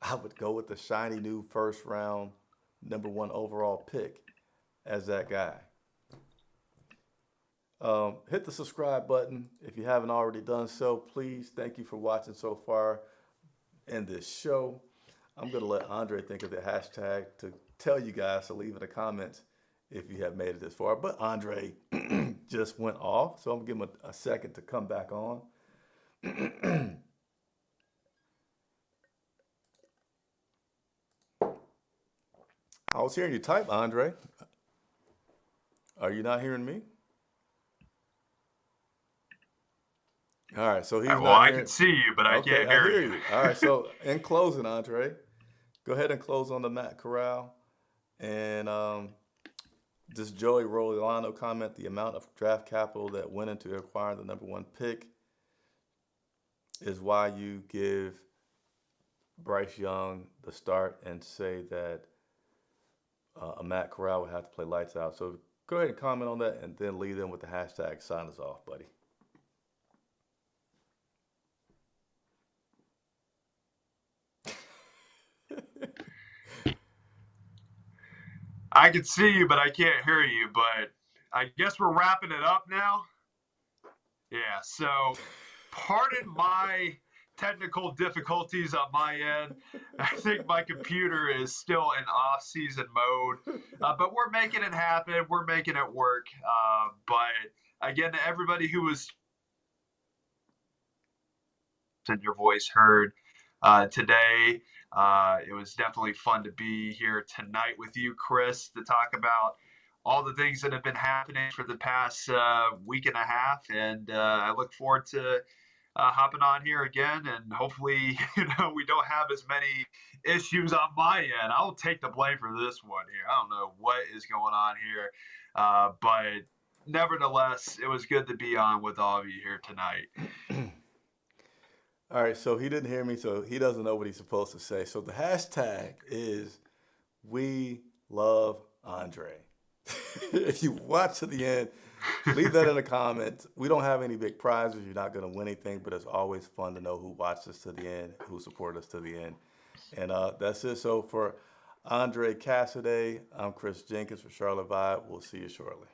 I would go with the shiny new first round, number one overall pick as that guy. Hit the subscribe button if you haven't already done so. Please, thank you for watching so far in this show. I'm going to let Andre think of the hashtag to tell you guys to leave in the comments if you have made it this far. But Andre just went off, so I'm going to give him a second to come back on. I was hearing you type, Andre. Are you not hearing me? All right, so he's Well, not I hearing. can see you, but I Okay, can't I hear hear you. you. All right, so in closing, Andre, go ahead and close on the Matt Corral. And this Joey Rolano comment, the amount of draft capital that went into acquiring the number one pick is why you give Bryce Young the start and say that a Matt Corral would have to play lights out. So go ahead and comment on that and then leave them with the hashtag sign us off, buddy. I can see you, but I can't hear you. But I guess we're wrapping it up now. Yeah, so pardon my technical difficulties on my end. I think my computer is still in off-season mode, but we're making it happen. We're making it work. But again, to everybody who was in your voice heard today, it was definitely fun to be here tonight with you, Chris, to talk about all the things that have been happening for the past week and a half. And I look forward to hopping on here again. And hopefully, we don't have as many issues on my end. I'll take the blame for this one here. I don't know what is going on here. But nevertheless, it was good to be on with all of you here tonight. All right, so he didn't hear me, so he doesn't know what he's supposed to say. So the hashtag is We Love Andre. If you watch to the end, leave that in the comments. We don't have any big prizes. You're not going to win anything, but it's always fun to know who watched us to the end, who supported us to the end. And that's it. So for Andre Cassidy, I'm Chris Jenkins for Charlotte Vibe. We'll see you shortly.